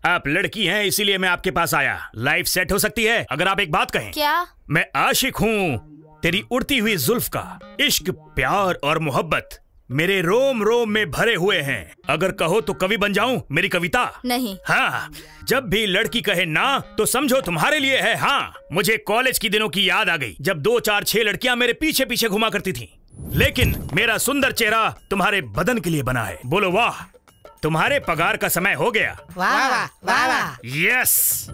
आप लड़की हैं इसीलिए मैं आपके पास आया। लाइफ सेट हो सकती है अगर आप एक बात कहें। क्या? मैं आशिक हूँ तेरी उड़ती हुई जुल्फ का। इश्क, प्यार और मोहब्बत मेरे रोम रोम में भरे हुए हैं। अगर कहो तो कवि बन जाऊं, मेरी कविता। नहीं। हाँ, जब भी लड़की कहे ना तो समझो तुम्हारे लिए है हाँ। मुझे कॉलेज की दिनों की याद आ गई जब 2 4 6 लड़कियां मेरे पीछे पीछे घुमा करती थीं। लेकिन मेरा सुंदर चेहरा तुम्हारे बदन के लिए बना है। बोलो वाह। तुम्हारे पगार का समय हो गया। वाह वाह वाह वाह। यस।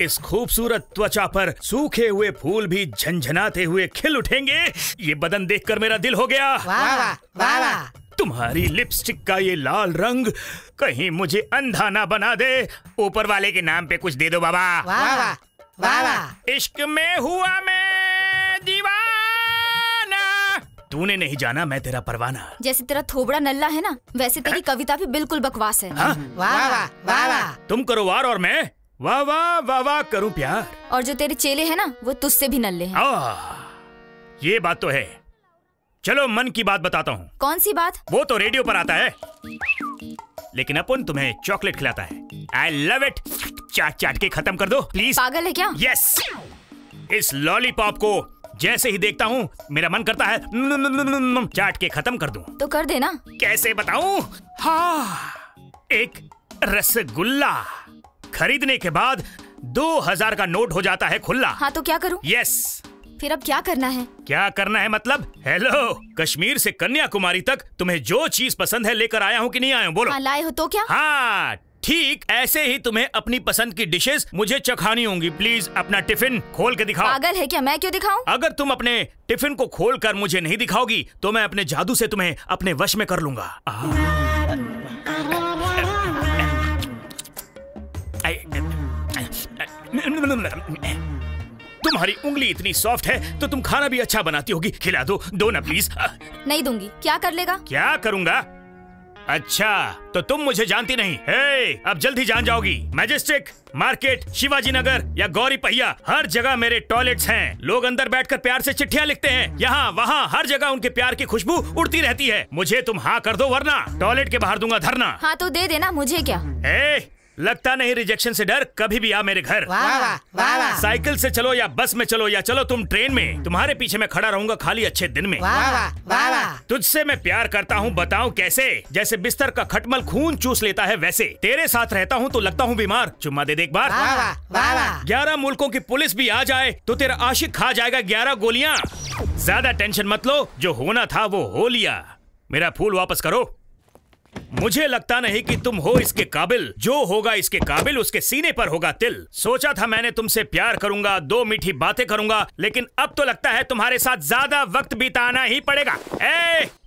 इस खूबसूरत त्वचा पर सूखे हुए फूल भी झंझनाते हुए खिल उठेंगे। ये बदन देखकर मेरा दिल हो गया। वाह वाह वाह वाह। तुम्हारी लिपस्टिक का ये लाल रंग कहीं मुझे अंधा ना बना दे। ऊपर वाले के नाम पे कुछ दे दो बाबा। वाह वाह वाह वाह। इश्क में हुआ मैं दीवाना, तूने नहीं जाना मैं तेरा परवाना। जैसे तेरा थोबड़ा नल्ला है ना, वैसे तेरी कविता भी बिल्कुल बकवास है। वाह वाह वाह वाह। तुम करो वार और मैं वाह वाह वाह वाह करूं प्यार। और जो तेरे चेले हैं ना वो तुझसे भी नल्ले हैं। ये बात तो है। चलो मन की बात बताता हूँ। कौन सी बात? वो तो रेडियो पर आता है, लेकिन अपन तुम्हें चॉकलेट खिलाता है। I love it. चाट चाट के खत्म कर दो प्लीज। पागल है क्या? यस। इस लॉलीपॉप को जैसे ही देखता हूँ मेरा मन करता है चाट के खत्म कर दूं। तो कर देना। कैसे बताऊं? हाँ, एक रसगुल्ला खरीदने के बाद 2000 का नोट हो जाता है खुल्ला। हाँ तो क्या करूं? यस। फिर अब क्या करना है? क्या करना है मतलब? हेलो, कश्मीर से कन्याकुमारी तक तुम्हें जो चीज पसंद है लेकर आया हूँ कि नहीं आया हूँ? बोलो। हाँ, लाए हो तो क्या? हाँ ठीक ऐसे ही तुम्हें अपनी पसंद की डिशेस मुझे चखानी होंगी। प्लीज अपना टिफिन खोल के दिखाओ। पागल है क्या? मैं क्यों दिखाऊं? अगर तुम अपने टिफिन को खोल कर मुझे नहीं दिखाओगी तो मैं अपने जादू से तुम्हें अपने वश में कर लूंगा। तुम्हारी उंगली इतनी सॉफ्ट है तो तुम खाना भी अच्छा बनाती होगी। खिला दो ना प्लीज। नहीं दूंगी। क्या कर लेगा? क्या करूंगा? अच्छा, तो तुम मुझे जानती नहीं। हे, अब जल्दी जान जाओगी। मैजेस्टिक, मार्केट, शिवाजी नगर या गौरी पहिया, हर जगह मेरे टॉयलेट्स हैं। लोग अंदर बैठकर प्यार से चिट्ठियां लिखते हैं। यहाँ वहाँ हर जगह उनके प्यार की खुशबू उड़ती रहती है। मुझे तुम हाँ कर दो, वरना टॉयलेट के बाहर दूंगा धरना। हाँ तो दे देना, मुझे क्या। लगता नहीं रिजेक्शन से डर, कभी भी आ मेरे घर। वाह वाह वाह वाह। साइकिल से चलो या बस में चलो या चलो तुम ट्रेन में, तुम्हारे पीछे मैं खड़ा रहूंगा खाली अच्छे दिन में। वाह वाह वाह वाह। तुझसे मैं प्यार करता हूँ, बताऊँ कैसे? जैसे बिस्तर का खटमल खून चूस लेता है वैसे। तेरे साथ रहता हूँ तो लगता हूँ बीमार। चुम्मा दे एक बार। 11 मुल्कों की पुलिस भी आ जाए तो तेरा आशिक खा जाएगा 11 गोलियां। ज्यादा टेंशन मत लो, जो होना था वो हो लिया। मेरा फूल वापस करो। मुझे लगता नहीं कि तुम हो इसके काबिल। जो होगा इसके काबिल उसके सीने पर होगा तिल। सोचा था मैंने तुमसे प्यार करूंगा, 2 मीठी बातें करूंगा, लेकिन अब तो लगता है तुम्हारे साथ ज्यादा वक्त बिताना ही पड़ेगा।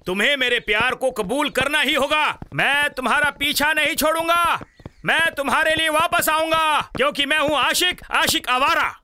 तुम्हें मेरे प्यार को कबूल करना ही होगा। मैं तुम्हारा पीछा नहीं छोड़ूंगा। मैं तुम्हारे लिए वापस आऊंगा, क्योंकि मैं हूं आशिक, आशिक आवारा।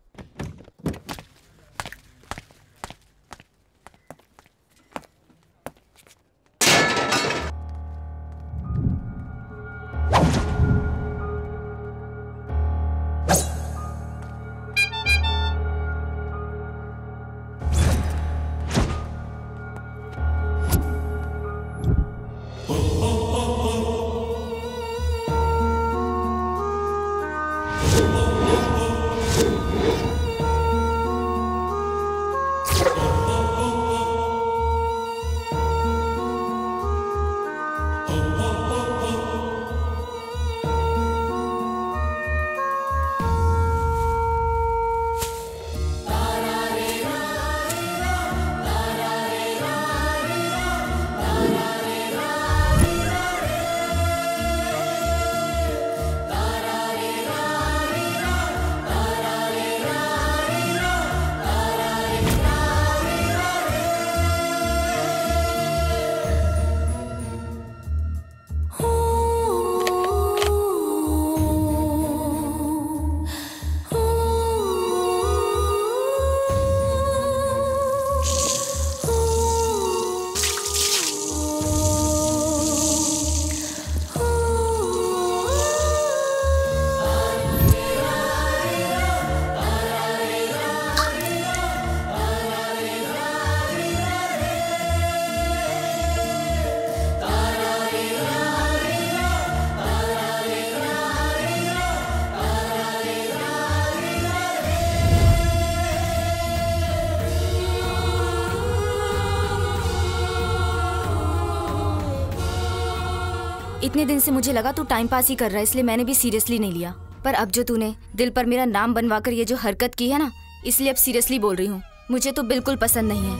इतने दिन से मुझे लगा तू टाइम पास ही कर रहा है, इसलिए मैंने भी सीरियसली नहीं लिया। पर अब जो तूने दिल पर मेरा नाम बनवाकर ये जो हरकत की है ना, इसलिए अब सीरियसली बोल रही हूँ। मुझे तो बिल्कुल पसंद नहीं है।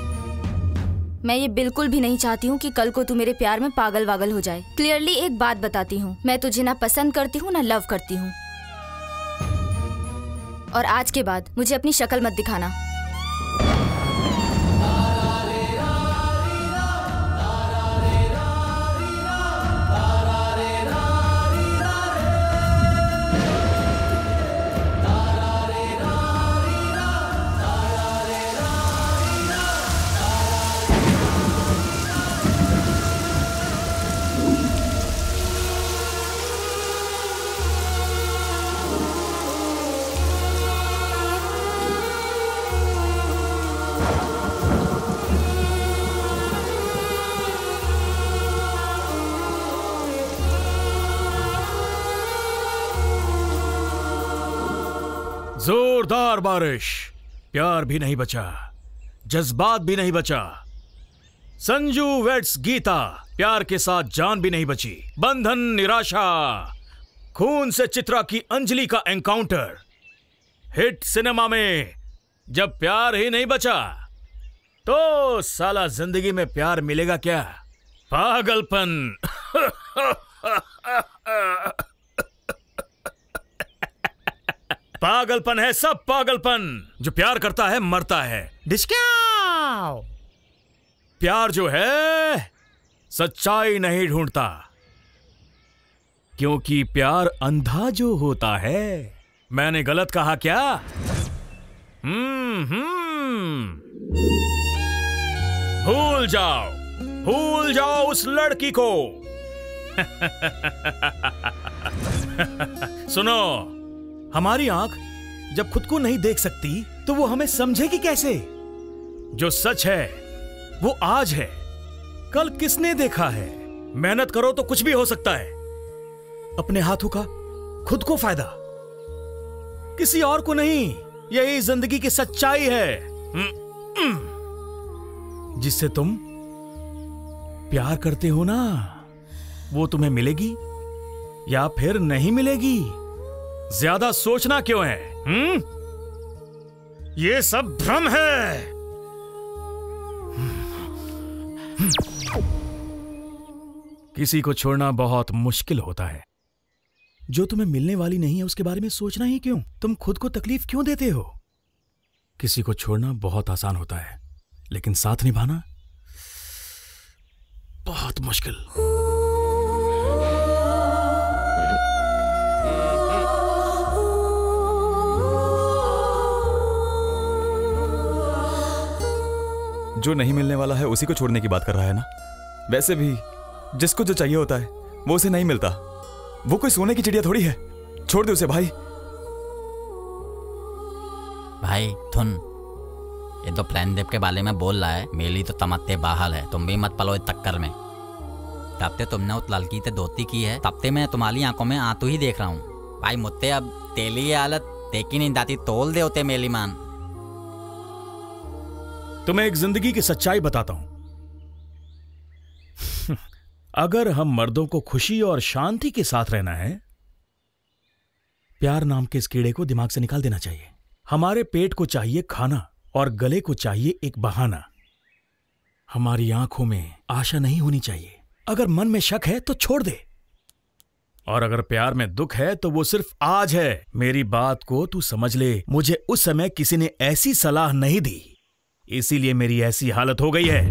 मैं ये बिल्कुल भी नहीं चाहती हूँ कि कल को तू मेरे प्यार में पागल वागल हो जाए। क्लियरली एक बात बताती हूँ, मैं तुझे ना पसंद करती हूँ ना लव करती हूँ। और आज के बाद मुझे अपनी शक्ल मत दिखाना। जोरदार बारिश, प्यार भी नहीं बचा, जज्बात भी नहीं बचा। संजू वेड्स गीता, प्यार के साथ जान भी नहीं बची। बंधन, निराशा, खून से चित्रा की अंजलि का एनकाउंटर। हिट सिनेमा में जब प्यार ही नहीं बचा तो साला जिंदगी में प्यार मिलेगा क्या? पागलपन। पागलपन है सब पागलपन। जो प्यार करता है मरता है। डिस्काउ। प्यार जो है सच्चाई नहीं ढूंढता, क्योंकि प्यार अंधा जो होता है। मैंने गलत कहा क्या? भूल जाओ उस लड़की को सुनो, हमारी आंख जब खुद को नहीं देख सकती तो वो हमें समझेगी कैसे? जो सच है वो आज है, कल किसने देखा है? मेहनत करो तो कुछ भी हो सकता है। अपने हाथों का खुद को फायदा, किसी और को नहीं। यही जिंदगी की सच्चाई है। जिससे तुम प्यार करते हो ना, वो तुम्हें मिलेगी या फिर नहीं मिलेगी। ज्यादा सोचना क्यों है? ये सब भ्रम है। किसी को छोड़ना बहुत मुश्किल होता है। जो तुम्हें मिलने वाली नहीं है उसके बारे में सोचना ही क्यों? तुम खुद को तकलीफ क्यों देते हो? किसी को छोड़ना बहुत आसान होता है, लेकिन साथ निभाना बहुत मुश्किल। जो नहीं मिलने वाला है उसी को छोड़ने की बात कर रहा है ना। वैसे भी जिसको जो चाहिए होता है वो उसे नहीं मिलता। वो कोई सोने की चिड़िया थोड़ी है। छोड़ दे उसे भाई। भाई थुन, ये तो प्लान देव के बारे में बोल रहा है। मेरी तो तमत्ते बाहल है। तुम भी मत पलो इस चक्कर में। तब ते तुमने उस लड़की से दोस्ती की है, तब ते मैं तुम्हारी आंखों में आंसू ही देख रहा हूँ। भाई मुझसे अब तेली हालत देखी नहीं जाती। तोल दे होते मेरी मान। तुम्हें एक जिंदगी की सच्चाई बताता हूं। अगर हम मर्दों को खुशी और शांति के साथ रहना है, प्यार नाम के इस कीड़े को दिमाग से निकाल देना चाहिए। हमारे पेट को चाहिए खाना और गले को चाहिए एक बहाना। हमारी आंखों में आशा नहीं होनी चाहिए। अगर मन में शक है तो छोड़ दे, और अगर प्यार में दुख है तो वो सिर्फ आज है। मेरी बात को तू समझ ले। मुझे उस समय किसी ने ऐसी सलाह नहीं दी, इसीलिए मेरी ऐसी हालत हो गई है।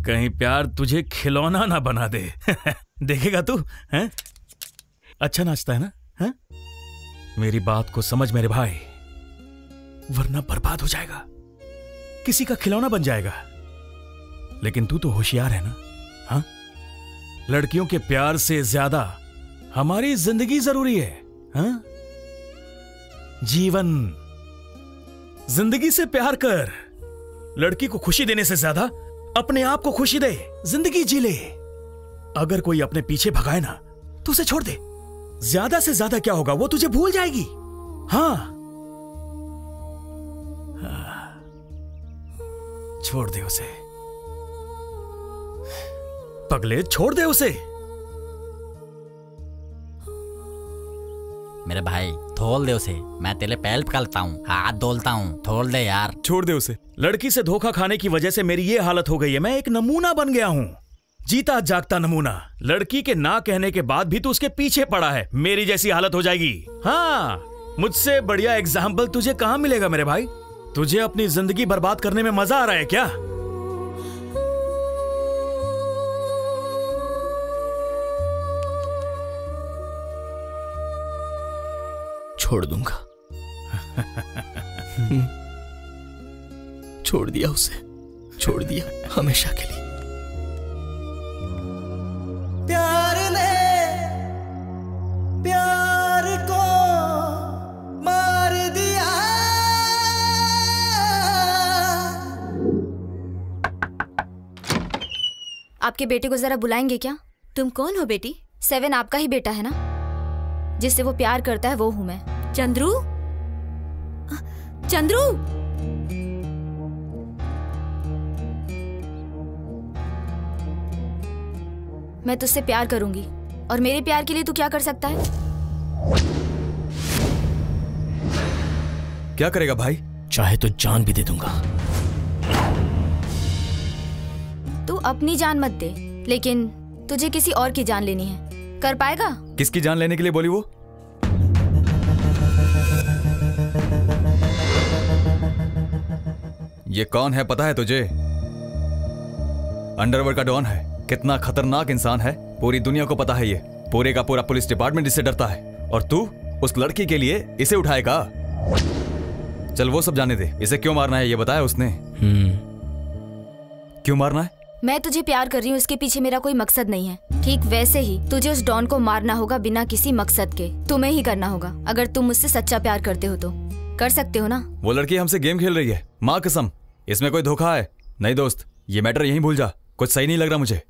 कहीं प्यार तुझे खिलौना ना बना दे। देखेगा तू? हैं? अच्छा नाचता है ना? हैं? मेरी बात को समझ मेरे भाई, वरना बर्बाद हो जाएगा, किसी का खिलौना बन जाएगा। लेकिन तू तो होशियार है ना? हाँ? लड़कियों के प्यार से ज्यादा हमारी जिंदगी जरूरी है। हाँ? जीवन, जिंदगी से प्यार कर। लड़की को खुशी देने से ज्यादा अपने आप को खुशी दे, जिंदगी जी ले। अगर कोई अपने पीछे भगाए ना तो उसे छोड़ दे। ज्यादा से ज्यादा क्या होगा, वो तुझे भूल जाएगी। हाँ, छोड़ दे उसे पगले, छोड़ दे उसे। मेरे भाई धोल दे उसे। मैं तेरे पैर पकड़ता हूँ, हाथ धोलता हूँ। धोल दे यार। छोड़ दे उसे। लड़की से धोखा खाने की वजह से मेरी ये हालत हो गई है। मैं एक नमूना बन गया हूँ, जीता जागता नमूना। लड़की के ना कहने के बाद भी तू उसके पीछे पड़ा है। मेरी जैसी हालत हो जाएगी। हाँ, मुझसे बढ़िया एग्जाम्पल तुझे कहाँ मिलेगा मेरे भाई? तुझे अपनी जिंदगी बर्बाद करने में मजा आ रहा है क्या? छोड़ दूंगा। छोड़ दिया उसे, छोड़ दिया हमेशा के लिए। प्यार ने प्यार को मार दिया। आपके बेटे को जरा बुलाएंगे क्या? तुम कौन हो बेटी? 7 आपका ही बेटा है ना? जिससे वो प्यार करता है वो हूं मैं। चंद्रू, चंद्रू, मैं तुझसे प्यार करूंगी और मेरे प्यार के लिए तू क्या कर सकता है? क्या करेगा भाई? चाहे तो जान भी दे दूंगा। तू अपनी जान मत दे, लेकिन तुझे किसी और की जान लेनी है। कर पाएगा? किसकी जान लेने के लिए बोली वो? ये कौन है पता है तुझे? अंडरवर्ल्ड का डॉन है। कितना खतरनाक इंसान है पूरी दुनिया को पता है। ये पूरे का पूरा पुलिस डिपार्टमेंट इससे डरता है। और तू उस लड़की के लिए इसे उठाएगा? चल वो सब जाने दे। इसे क्यों मारना है ये बताया उसने? क्यों मारना है? मैं तुझे प्यार कर रही हूँ, इसके पीछे मेरा कोई मकसद नहीं है। ठीक वैसे ही तुझे उस डॉन को मारना होगा बिना किसी मकसद के। तुम्हें ही करना होगा। अगर तुम मुझसे सच्चा प्यार करते हो तो कर सकते हो ना। वो लड़की हमसे गेम खेल रही है, माँ कसम, इसमें कोई धोखा है। नहीं दोस्त, ये मैटर यहीं भूल जा, कुछ सही नहीं लग रहा मुझे।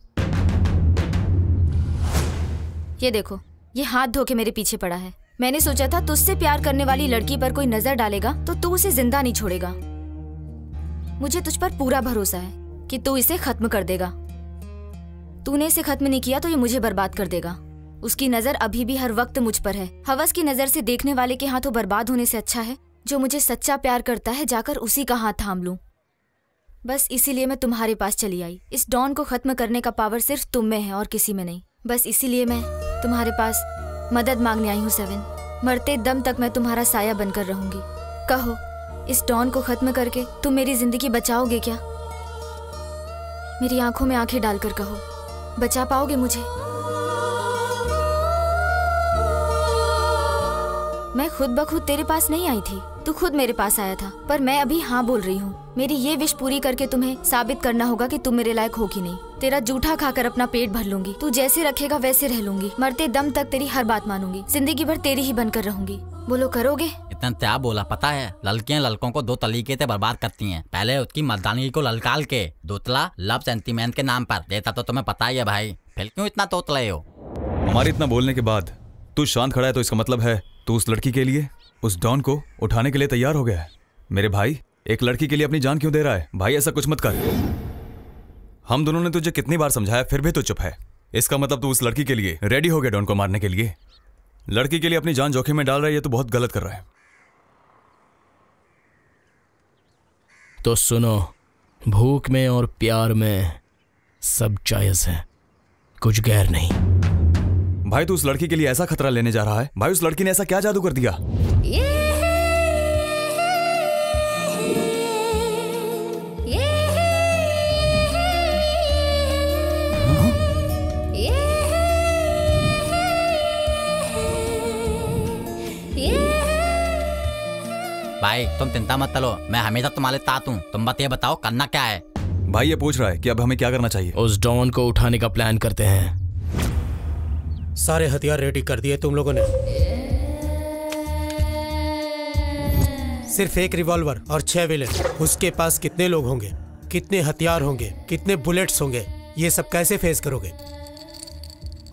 ये देखो, ये हाथ धो के मेरे पीछे पड़ा है। मैंने सोचा था तुझसे प्यार करने वाली लड़की पर कोई नजर डालेगा तो तू उसे जिंदा नहीं छोड़ेगा। मुझे तुझ पर पूरा भरोसा है कि तू इसे खत्म कर देगा। तूने इसे खत्म नहीं किया तो ये मुझे बर्बाद कर देगा। उसकी नजर अभी भी हर वक्त मुझ पर है। हवस की नजर से देखने वाले के हाथों बर्बाद होने से अच्छा है जो मुझे सच्चा प्यार करता है जाकर उसी का हाथ थाम लूं। बस इसीलिए मैं तुम्हारे पास चली आई। इस डॉन को खत्म करने का पावर सिर्फ तुम में है और किसी में नहीं। बस इसीलिए मैं तुम्हारे पास मदद मांगने आई हूँ 7। मरते दम तक मैं तुम्हारा साया बनकर रहूंगी। कहो, इस डॉन को खत्म करके तुम मेरी जिंदगी बचाओगे क्या? मेरी आंखों में आंखें डालकर कहो, बचा पाओगे मुझे? मैं खुद ब खुद तेरे पास नहीं आई थी, तू खुद मेरे पास आया था। पर मैं अभी हाँ बोल रही हूँ। मेरी ये विश पूरी करके तुम्हें साबित करना होगा कि तुम मेरे लायक हो कि नहीं। तेरा जूठा खाकर अपना पेट भर लूंगी। तू जैसे रखेगा वैसे रह लूंगी। मरते दम तक तेरी हर बात मानूंगी। जिंदगी भर तेरी ही बनकर रहूंगी। बोलो, करोगे? इतना क्या बोला पता है? लड़कियां लड़कों को 2 तरीके से बर्बाद करती हैं। पहले उसकी मर्दानगी को ललकाल के, दूसरा लव सेंटीमेंट के नाम पर। देता तो तुम्हें पता ही है भाई, फिर क्यों इतना तोतले हो? हमारे इतना बोलने के बाद तू शांत खड़ा है तो इसका मतलब है तू उस लड़की के लिए, उस डॉन को उठाने के लिए तैयार हो गया है। मेरे भाई, एक लड़की के लिए अपनी जान क्यों दे रहा है? भाई ऐसा कुछ मत कर। हम दोनों ने तुझे कितनी बार समझाया फिर भी तू चुप है। इसका मतलब तू उस लड़की के लिए रेडी हो गया डॉन को मारने के लिए। लड़की के लिए अपनी जान जोखिम में डाल रहा है, ये तो बहुत गलत कर रहा है। तो सुनो, भूख में और प्यार में सब जायज है, कुछ गैर नहीं। भाई तू उस लड़की के लिए ऐसा खतरा लेने जा रहा है? भाई उस लड़की ने ऐसा क्या जादू कर दिया? भाई तुम चिंता मत करो, मैं हमेशा तुम्हारे साथ हूँ। तुम बस ये बताओ करना क्या है? भाई ये पूछ रहा है कि अब हमें क्या करना चाहिए। उस डॉन को उठाने का प्लान करते हैं। सारे हथियार रेडी कर दिए तुम लोगों ने? सिर्फ एक रिवॉल्वर और 6 विलेन। उसके पास कितने लोग होंगे, कितने हथियार होंगे, कितने बुलेट्स होंगे, ये सब कैसे फेस करोगे?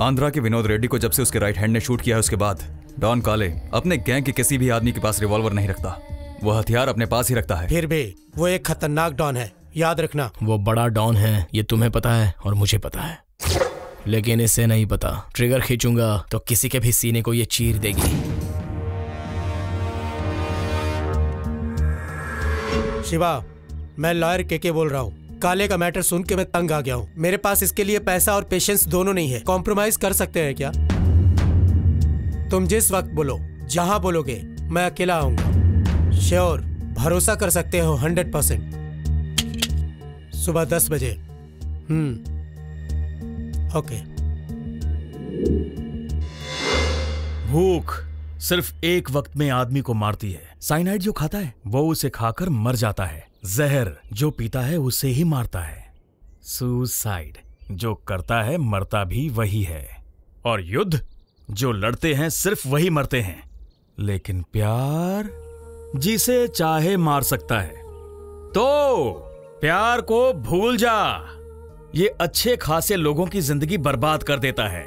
आंध्रा के विनोद रेड्डी को जब से उसके राइट हैंड ने शूट किया है उसके बाद डॉन काले अपने गैंग के किसी भी आदमी के पास रिवॉल्वर नहीं रखता। वो हथियार अपने पास ही रखता है। फिर भी वो एक खतरनाक डॉन है, याद रखना। वो बड़ा डॉन है, ये तुम्हें पता है और मुझे पता है, लेकिन इसे नहीं पता। ट्रिगर खींचूंगा तो किसी के भी सीने को ये चीर देगी। शिवा, मैं लॉयर के बोल रहा हूँ। काले का मैटर सुन के मैं तंग आ गया हूँ। मेरे पास इसके लिए पैसा और पेशेंस दोनों नहीं है। कॉम्प्रोमाइज कर सकते हैं क्या? तुम जिस वक्त बोलो, जहां बोलोगे, मैं अकेला आऊंगा। श्योर, भरोसा कर सकते हो 100%। सुबह 10 बजे। ओके। भूख सिर्फ एक वक्त में आदमी को मारती है। साइनाइड जो खाता है वो उसे खाकर मर जाता है। जहर जो पीता है उसे ही मारता है। सुसाइड जो करता है मरता भी वही है। और युद्ध जो लड़ते हैं सिर्फ वही मरते हैं। लेकिन प्यार जिसे चाहे मार सकता है। तो प्यार को भूल जा, ये अच्छे खासे लोगों की जिंदगी बर्बाद कर देता है।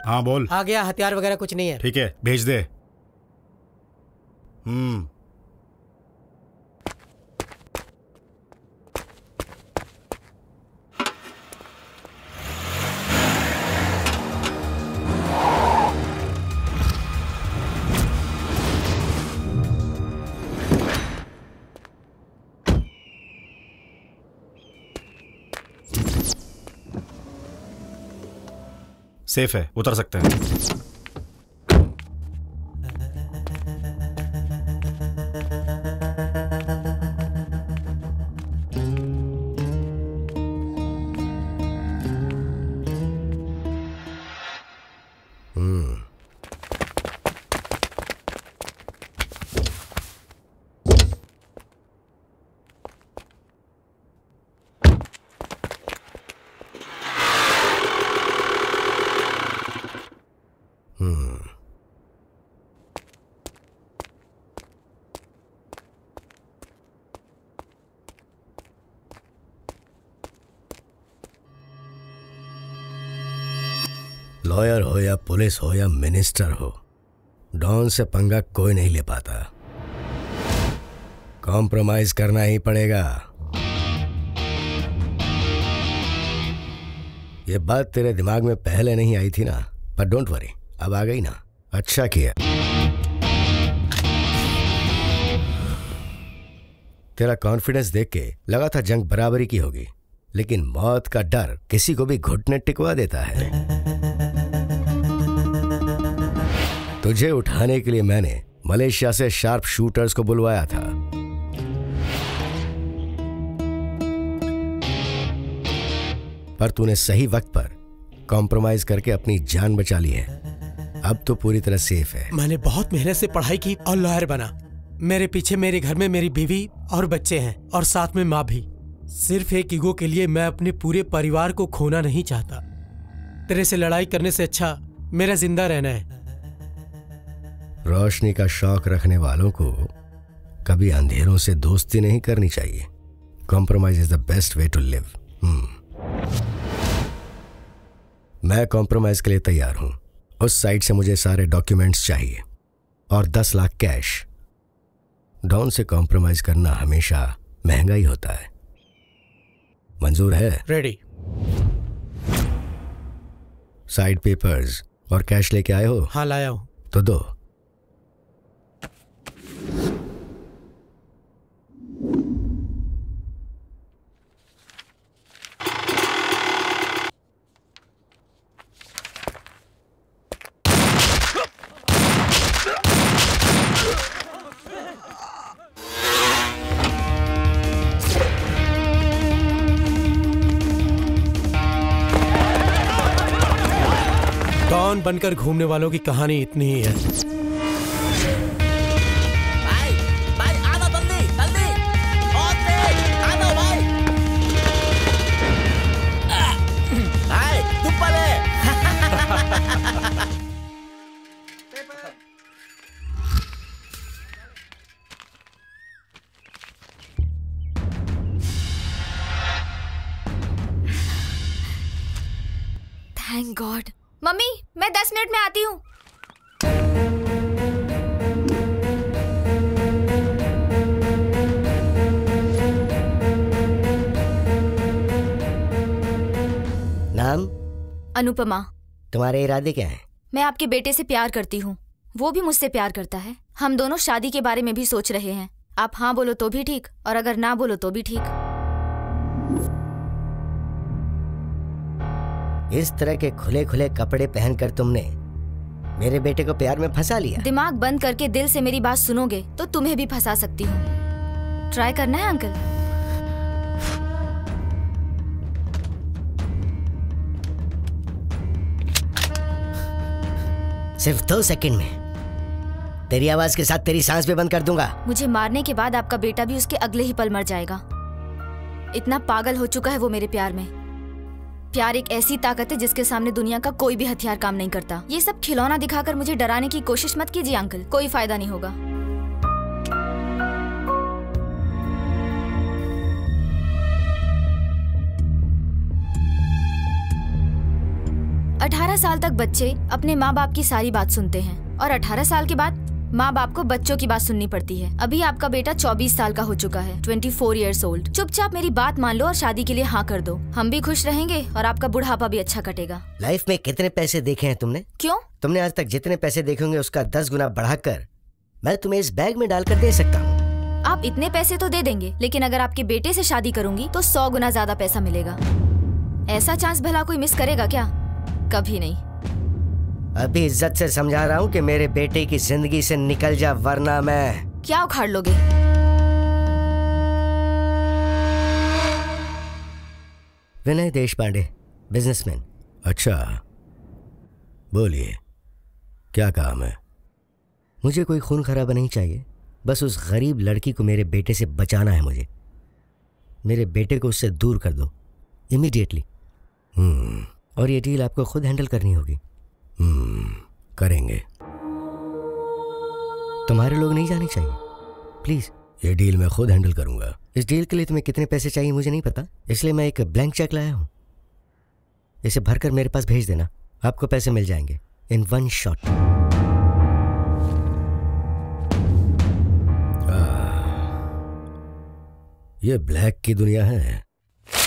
हाँ बोल। आ गया, हथियार वगैरह कुछ नहीं है। ठीक है, भेज दे। सेफ है, उतर सकते हैं। लॉयर हो या पुलिस हो या मिनिस्टर हो, डॉन से पंगा कोई नहीं ले पाता। कॉम्प्रोमाइज करना ही पड़ेगा। ये बात तेरे दिमाग में पहले नहीं आई थी ना, पर डोंट वरी, अब आ गई ना। अच्छा किया। तेरा कॉन्फिडेंस देख के लगा था जंग बराबरी की होगी, लेकिन मौत का डर किसी को भी घुटने टिकवा देता है। तुझे उठाने के लिए मैंने मलेशिया से शार्प शूटर्स को बुलवाया था। पर तूने सही वक्त पर कॉम्प्रोमाइज करके अपनी जान बचा ली है। अब तो पूरी तरह सेफ है। मैंने बहुत मेहनत से पढ़ाई की और लॉयर बना। मेरे पीछे मेरे घर में मेरी बीवी और बच्चे हैं और साथ में माँ भी। सिर्फ एक ईगो के लिए मैं अपने पूरे परिवार को खोना नहीं चाहता। तेरे से लड़ाई करने से अच्छा मेरा जिंदा रहना है। रोशनी का शौक रखने वालों को कभी अंधेरों से दोस्ती नहीं करनी चाहिए। Compromise is the best way to live. मैं कॉम्प्रोमाइज के लिए तैयार हूं। उस साइट से मुझे सारे डॉक्यूमेंट्स चाहिए और 10 लाख कैश। डॉन से कॉम्प्रोमाइज करना हमेशा महंगा ही होता है। मंजूर है? रेडी। साइड पेपर्स और कैश लेके आए हो? हाँ लाया हूं। तो दो। डॉन बनकर घूमने वालों की कहानी इतनी ही है। भाई आ जाओ जल्दी जल्दी, बहुत तेज आ जाओ भाई। भाई तुम पले। Thank God. मम्मी मैं 10 मिनट में आती हूँ। नाम? अनुपमा। तुम्हारे इरादे क्या हैं? मैं आपके बेटे से प्यार करती हूँ, वो भी मुझसे प्यार करता है। हम दोनों शादी के बारे में भी सोच रहे हैं। आप हाँ बोलो तो भी ठीक और अगर ना बोलो तो भी ठीक। इस तरह के खुले खुले कपड़े पहनकर तुमने मेरे बेटे को प्यार में फंसा लिया। दिमाग बंद करके दिल से मेरी बात सुनोगे तो तुम्हें भी फंसा सकती हूँ। ट्राई करना है अंकल? सिर्फ 2 सेकंड में तेरी आवाज के साथ तेरी सांस भी बंद कर दूंगा। मुझे मारने के बाद आपका बेटा भी उसके अगले ही पल मर जाएगा। इतना पागल हो चुका है वो मेरे प्यार में। प्यार एक ऐसी ताकत है जिसके सामने दुनिया का कोई भी हथियार काम नहीं करता। ये सब खिलौना दिखाकर मुझे डराने की कोशिश मत कीजिए अंकल, कोई फायदा नहीं होगा। 18 साल तक बच्चे अपने माँ बाप की सारी बात सुनते हैं और 18 साल के बाद माँ बाप को बच्चों की बात सुननी पड़ती है। अभी आपका बेटा 24 साल का हो चुका है, 24 years old। चुपचाप मेरी बात मान लो और शादी के लिए हाँ कर दो। हम भी खुश रहेंगे और आपका बुढ़ापा भी अच्छा कटेगा। लाइफ में कितने पैसे देखे हैं तुमने? क्यों? तुमने आज तक जितने पैसे देखे होंगे उसका 10 गुना बढ़ाकर मैं तुम्हें इस बैग में डालकर दे सकता हूँ। आप इतने पैसे तो दे देंगे, लेकिन अगर आपके बेटे से शादी करूंगी तो 100 गुना ज्यादा पैसा मिलेगा। ऐसा चांस भला कोई मिस करेगा क्या? कभी नहीं। अभी इज्जत से समझा रहा हूँ कि मेरे बेटे की जिंदगी से निकल जा, वरना मैं। क्या उखाड़ लोगे? विनय देशपांडे, बिजनेसमैन। अच्छा, बोलिए क्या काम है? मुझे कोई खून खराबा नहीं चाहिए, बस उस गरीब लड़की को मेरे बेटे से बचाना है। मुझे मेरे बेटे को उससे दूर कर दो इमीडिएटली। और ये डील आपको खुद हैंडल करनी होगी। करेंगे। तुम्हारे लोग नहीं जाने चाहिए प्लीज। ये डील मैं खुद हैंडल करूंगा। इस डील के लिए तुम्हें कितने पैसे चाहिए मुझे नहीं पता, इसलिए मैं एक ब्लैंक चेक लाया हूँ। इसे भरकर मेरे पास भेज देना, आपको पैसे मिल जाएंगे इन 1 शॉट। ये ब्लैक की दुनिया है,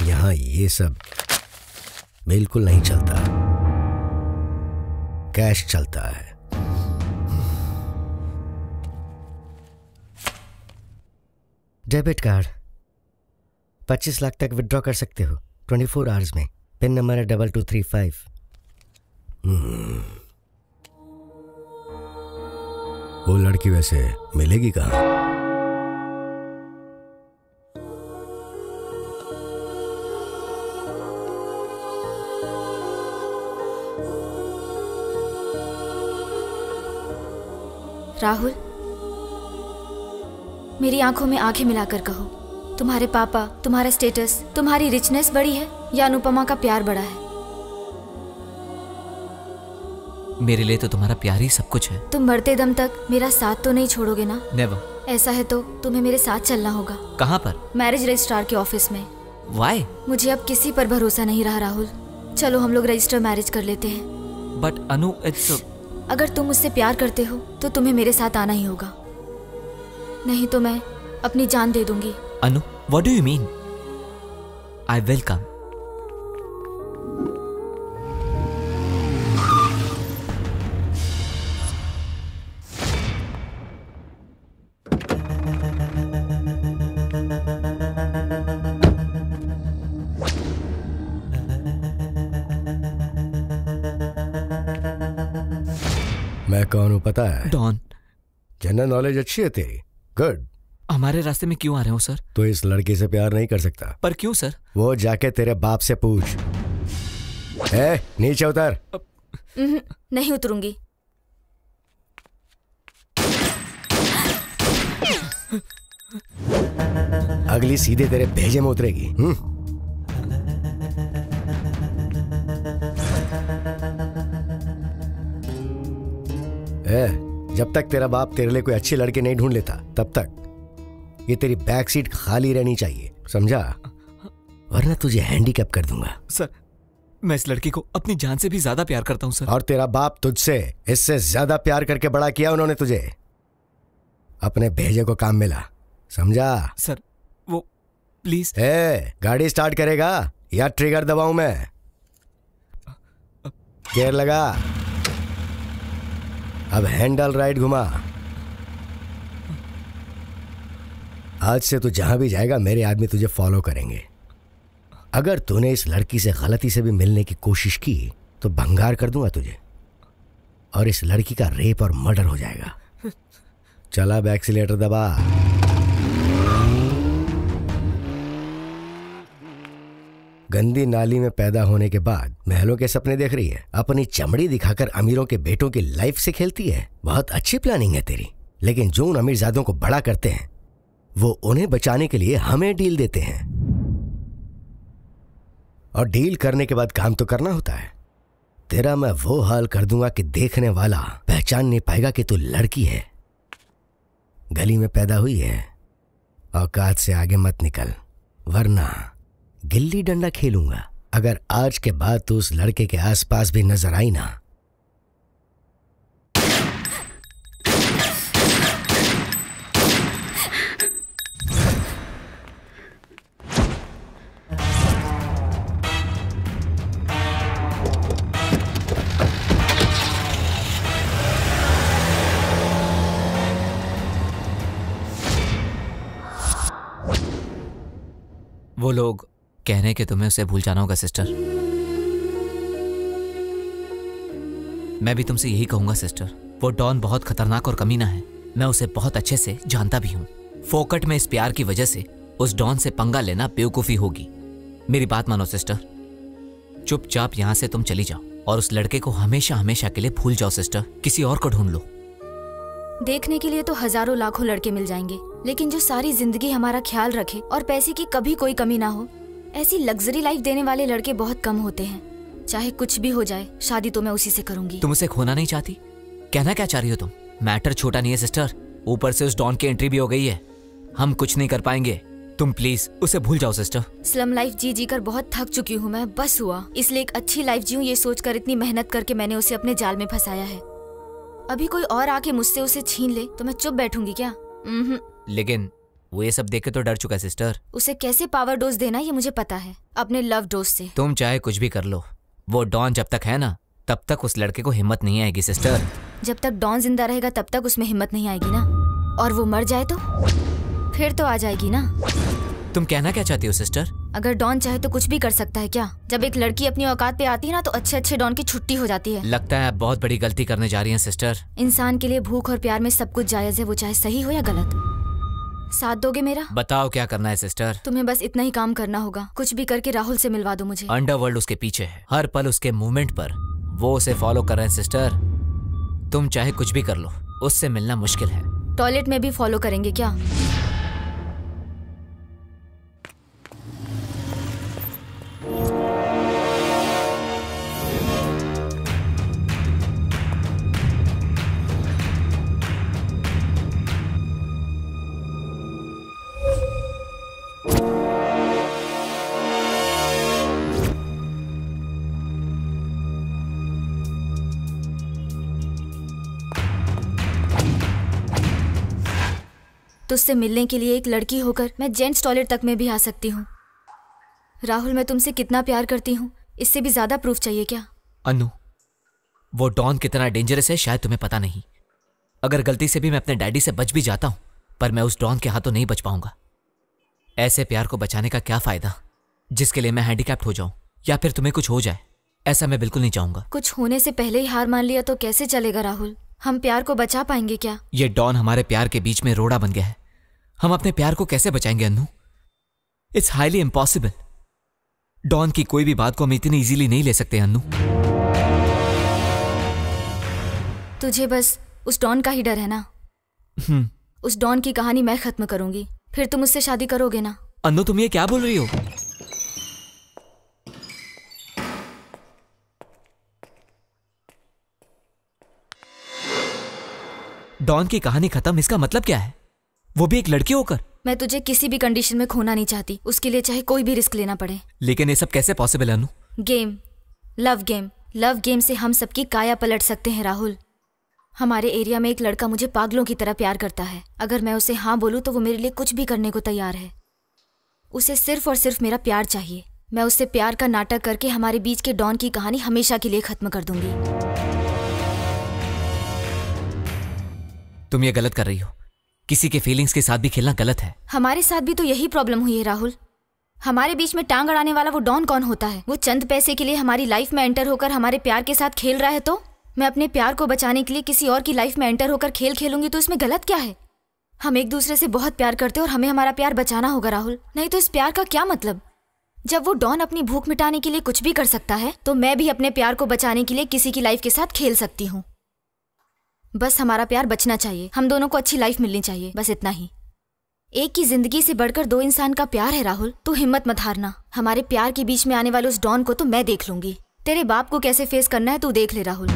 यहाँ ये सब बिल्कुल नहीं चलता, कैश चलता है। डेबिट कार्ड 25 लाख तक विड्रॉ कर सकते हो 24 आवर्स में। पिन नंबर है 2235। वो लड़की वैसे मिलेगी कहाँ? राहुल, मेरी आंखों में आंखें मिलाकर कहो, तुम्हारे पापा, तुम्हारा स्टेटस, तुम्हारी रिचनेस बड़ी है या अनुपमा का प्यार बड़ा है? मेरे लिए तो तुम्हारा प्यार ही सब कुछ है। तुम मरते दम तक मेरा साथ तो नहीं छोड़ोगे ना? नेवर। ऐसा है तो तुम्हें मेरे साथ चलना होगा। कहाँ पर? मैरिज रजिस्ट्रार के ऑफिस में। Why? मुझे अब किसी पर भरोसा नहीं रहा राहुल। चलो हम लोग रजिस्टर मैरिज कर लेते हैं। But Anu, it's. अगर तुम मुझसे प्यार करते हो तो तुम्हें मेरे साथ आना ही होगा, नहीं तो मैं अपनी जान दे दूंगी। Anu, what do you mean? I will come. मैं कौन हूँ पता है? डॉन। जनरल नॉलेज अच्छी है तेरी। गुड। हमारे रास्ते में क्यों आ रहे हो सर? तो इस लड़की से प्यार नहीं कर सकता। पर क्यों सर? वो जाके तेरे बाप से पूछ। नीचे उतर। नहीं उतरूंगी। अगली सीधे तेरे भेजे में उतरेगी। जब तक तेरा बाप तेरे लिए कोई अच्छी लड़की नहीं ढूंढ लेता तब तक ये तेरी बैक सीट खाली रहनी चाहिए, समझा? वरना तुझे हैंडीकैप कर दूंगा। सर, मैं इस लड़की को अपनी जान से भी ज्यादा प्यार करता हूँ सर। और तेरा बाप तुझसे इससे ज्यादा प्यार करके बड़ा किया उन्होंने तुझे। अपने भेजे को काम मिला, समझा? सर वो प्लीज। गाड़ी स्टार्ट करेगा या ट्रिगर दबाऊं मैं? गियर लगा, अब हैंडल राइट घुमा। आज से तू जहां भी जाएगा मेरे आदमी तुझे फॉलो करेंगे। अगर तूने इस लड़की से गलती से भी मिलने की कोशिश की तो भंगार कर दूंगा तुझे, और इस लड़की का रेप और मर्डर हो जाएगा। चला, बैक एक्सीलेटर दबा। गंदी नाली में पैदा होने के बाद महलों के सपने देख रही है, अपनी चमड़ी दिखाकर अमीरों के बेटों की लाइफ से खेलती है। बहुत अच्छी प्लानिंग है तेरी, लेकिन जो उन अमीरजादों को बड़ा करते हैं वो उन्हें बचाने के लिए हमें डील देते हैं, और डील करने के बाद काम तो करना होता है। तेरा मैं वो हाल कर दूंगा कि देखने वाला पहचान नहीं पाएगा कि तू लड़की है, गली में पैदा हुई है। औकात से आगे मत निकल, वरना गिल्ली डंडा खेलूंगा। अगर आज के बाद तू उस लड़के के आसपास भी नजर आई ना, वो लोग कह रहे हैं कि तुम्हें उसे भूल जाना होगा सिस्टर। मैं भी तुमसे यही कहूंगा सिस्टर। वो डॉन बहुत खतरनाक और कमीना है। मैं उसे बहुत अच्छे से जानता भी हूं। फोकट में इस प्यार की वजह से उस डॉन से पंगा लेना बेवकूफी होगी। मेरी बात मानो सिस्टर, चुपचाप यहां से तुम चली जाओ और उस लड़के को हमेशा हमेशा के लिए भूल जाओ सिस्टर। किसी और को ढूंढ लो। देखने के लिए तो हजारों लाखों लड़के मिल जाएंगे, लेकिन जो सारी जिंदगी हमारा ख्याल रखे और पैसे की कभी कोई कमी ना हो, ऐसी लग्जरी लाइफ देने वाले लड़के बहुत कम होते हैं। चाहे कुछ भी हो जाए, शादी तो मैं उसी से करूंगी। तुम उसे खोना नहीं चाहती? कहना क्या चाह रही हो तुम? मैटर छोटा नहीं है सिस्टर, ऊपर से उस डॉन की एंट्री भी हो गई है। हम कुछ नहीं कर पाएंगे। तुम प्लीज उसे भूल जाओ सिस्टर। स्लम लाइफ जी जी कर बहुत थक चुकी हूँ मैं। बस हुआ, इसलिए एक अच्छी लाइफ जीऊं ये सोचकर इतनी मेहनत करके मैंने उसे अपने जाल में फंसाया है। अभी कोई और आके मुझसे उसे छीन ले तो मैं चुप बैठूंगी क्या? लेकिन वो ये सब देख के तो डर चुका है सिस्टर। उसे कैसे पावर डोज देना ये मुझे पता है, अपने लव डोज से। तुम चाहे कुछ भी कर लो, वो डॉन जब तक है ना, तब तक उस लड़के को हिम्मत नहीं आएगी सिस्टर। जब तक डॉन जिंदा रहेगा तब तक उसमें हिम्मत नहीं आएगी ना, और वो मर जाए तो फिर तो आ जाएगी ना। तुम कहना क्या चाहती हो सिस्टर? अगर डॉन चाहे तो कुछ भी कर सकता है क्या? जब एक लड़की अपनी औकात पे आती है ना, तो अच्छे अच्छे डॉन की छुट्टी हो जाती है। लगता है आप बहुत बड़ी गलती करने जा रही हैं सिस्टर। इंसान के लिए भूख और प्यार में सब कुछ जायज है, वो चाहे सही हो या गलत। साथ दोगे मेरा? बताओ क्या करना है सिस्टर? तुम्हें बस इतना ही काम करना होगा। कुछ भी करके राहुल से मिलवा दो मुझे। अंडरवर्ल्ड उसके पीछे है, हर पल उसके मूवमेंट पर वो उसे फॉलो कर रहे हैं सिस्टर। तुम चाहे कुछ भी कर लो, उससे मिलना मुश्किल है। टॉयलेट में भी फॉलो करेंगे क्या? तुझसे मिलने के लिए एक लड़की होकर मैं जेंट्स टॉयलेट तक में भी आ सकती हूँ। राहुल, मैं तुमसे कितना प्यार करती हूँ, इससे भी ज्यादा प्रूफ चाहिए क्या? अनु, वो डॉन कितना डेंजरस है शायद तुम्हें पता नहीं। अगर गलती से भी मैं अपने डैडी से बच भी जाता हूँ, पर मैं उस डॉन के हाथों नहीं बच पाऊंगा। ऐसे प्यार को बचाने का क्या फायदा जिसके लिए मैं हैंडीकैप्ड हो जाऊं या फिर तुम्हें कुछ हो जाए। ऐसा मैं बिल्कुल नहीं चाहूंगा। कुछ होने से पहले ही हार मान लिया तो कैसे चलेगा राहुल? हम प्यार को बचा पाएंगे क्या? ये डॉन हमारे प्यार के बीच में रोड़ा बन गया है। हम अपने प्यार को कैसे बचाएंगे Anu? It's highly impossible. Don की कोई भी बात को हम इतनी इजीली नहीं ले सकते अनु। तुझे बस उस डॉन का ही डर है ना? उस डॉन की कहानी मैं खत्म करूंगी, फिर तुम उससे शादी करोगे ना? अनु, तुम ये क्या बोल रही हो? डॉन की कहानी खत्म, इसका मतलब क्या है? वो भी एक लड़की होकर? मैं तुझे किसी भी कंडीशन में खोना नहीं चाहती, उसके लिए चाहे कोई भी रिस्क लेना पड़े। लेकिन ये सब कैसे पॉसिबल है Anu? Game, love game, love game से हम सबकी काया पलट सकते हैं राहुल। हमारे एरिया में एक लड़का मुझे पागलों की तरह प्यार करता है। अगर मैं उसे हाँ बोलूं तो वो मेरे लिए कुछ भी करने को तैयार है। उसे सिर्फ और सिर्फ मेरा प्यार चाहिए। मैं उससे प्यार का नाटक करके हमारे बीच के डॉन की कहानी हमेशा के लिए खत्म कर दूंगी। तुम ये गलत कर रही हो। किसी के फीलिंग्स के साथ भी खेलना गलत है। हमारे साथ भी तो यही प्रॉब्लम हुई है राहुल। हमारे बीच में टांग अड़ाने वाला वो डॉन कौन होता है? वो चंद पैसे के लिए हमारी लाइफ में एंटर होकर हमारे प्यार के साथ खेल रहा है, तो मैं अपने प्यार को बचाने के लिए किसी और की लाइफ में एंटर होकर खेल खेलूंगी तो इसमें गलत क्या है? हम एक दूसरे से बहुत प्यार करते हैं और हमें हमारा प्यार बचाना होगा राहुल, नहीं तो इस प्यार का क्या मतलब? जब वो डॉन अपनी भूख मिटाने के लिए कुछ भी कर सकता है, तो मैं भी अपने प्यार को बचाने के लिए किसी की लाइफ के साथ खेल सकती हूँ। बस हमारा प्यार बचना चाहिए, हम दोनों को अच्छी लाइफ मिलनी चाहिए, बस इतना ही। एक की जिंदगी से बढ़कर दो इंसान का प्यार है राहुल। तू हिम्मत मत हारना। हमारे प्यार के बीच में आने वाले उस डॉन को तो मैं देख लूंगी। तेरे बाप को कैसे फेस करना है तू देख ले राहुल।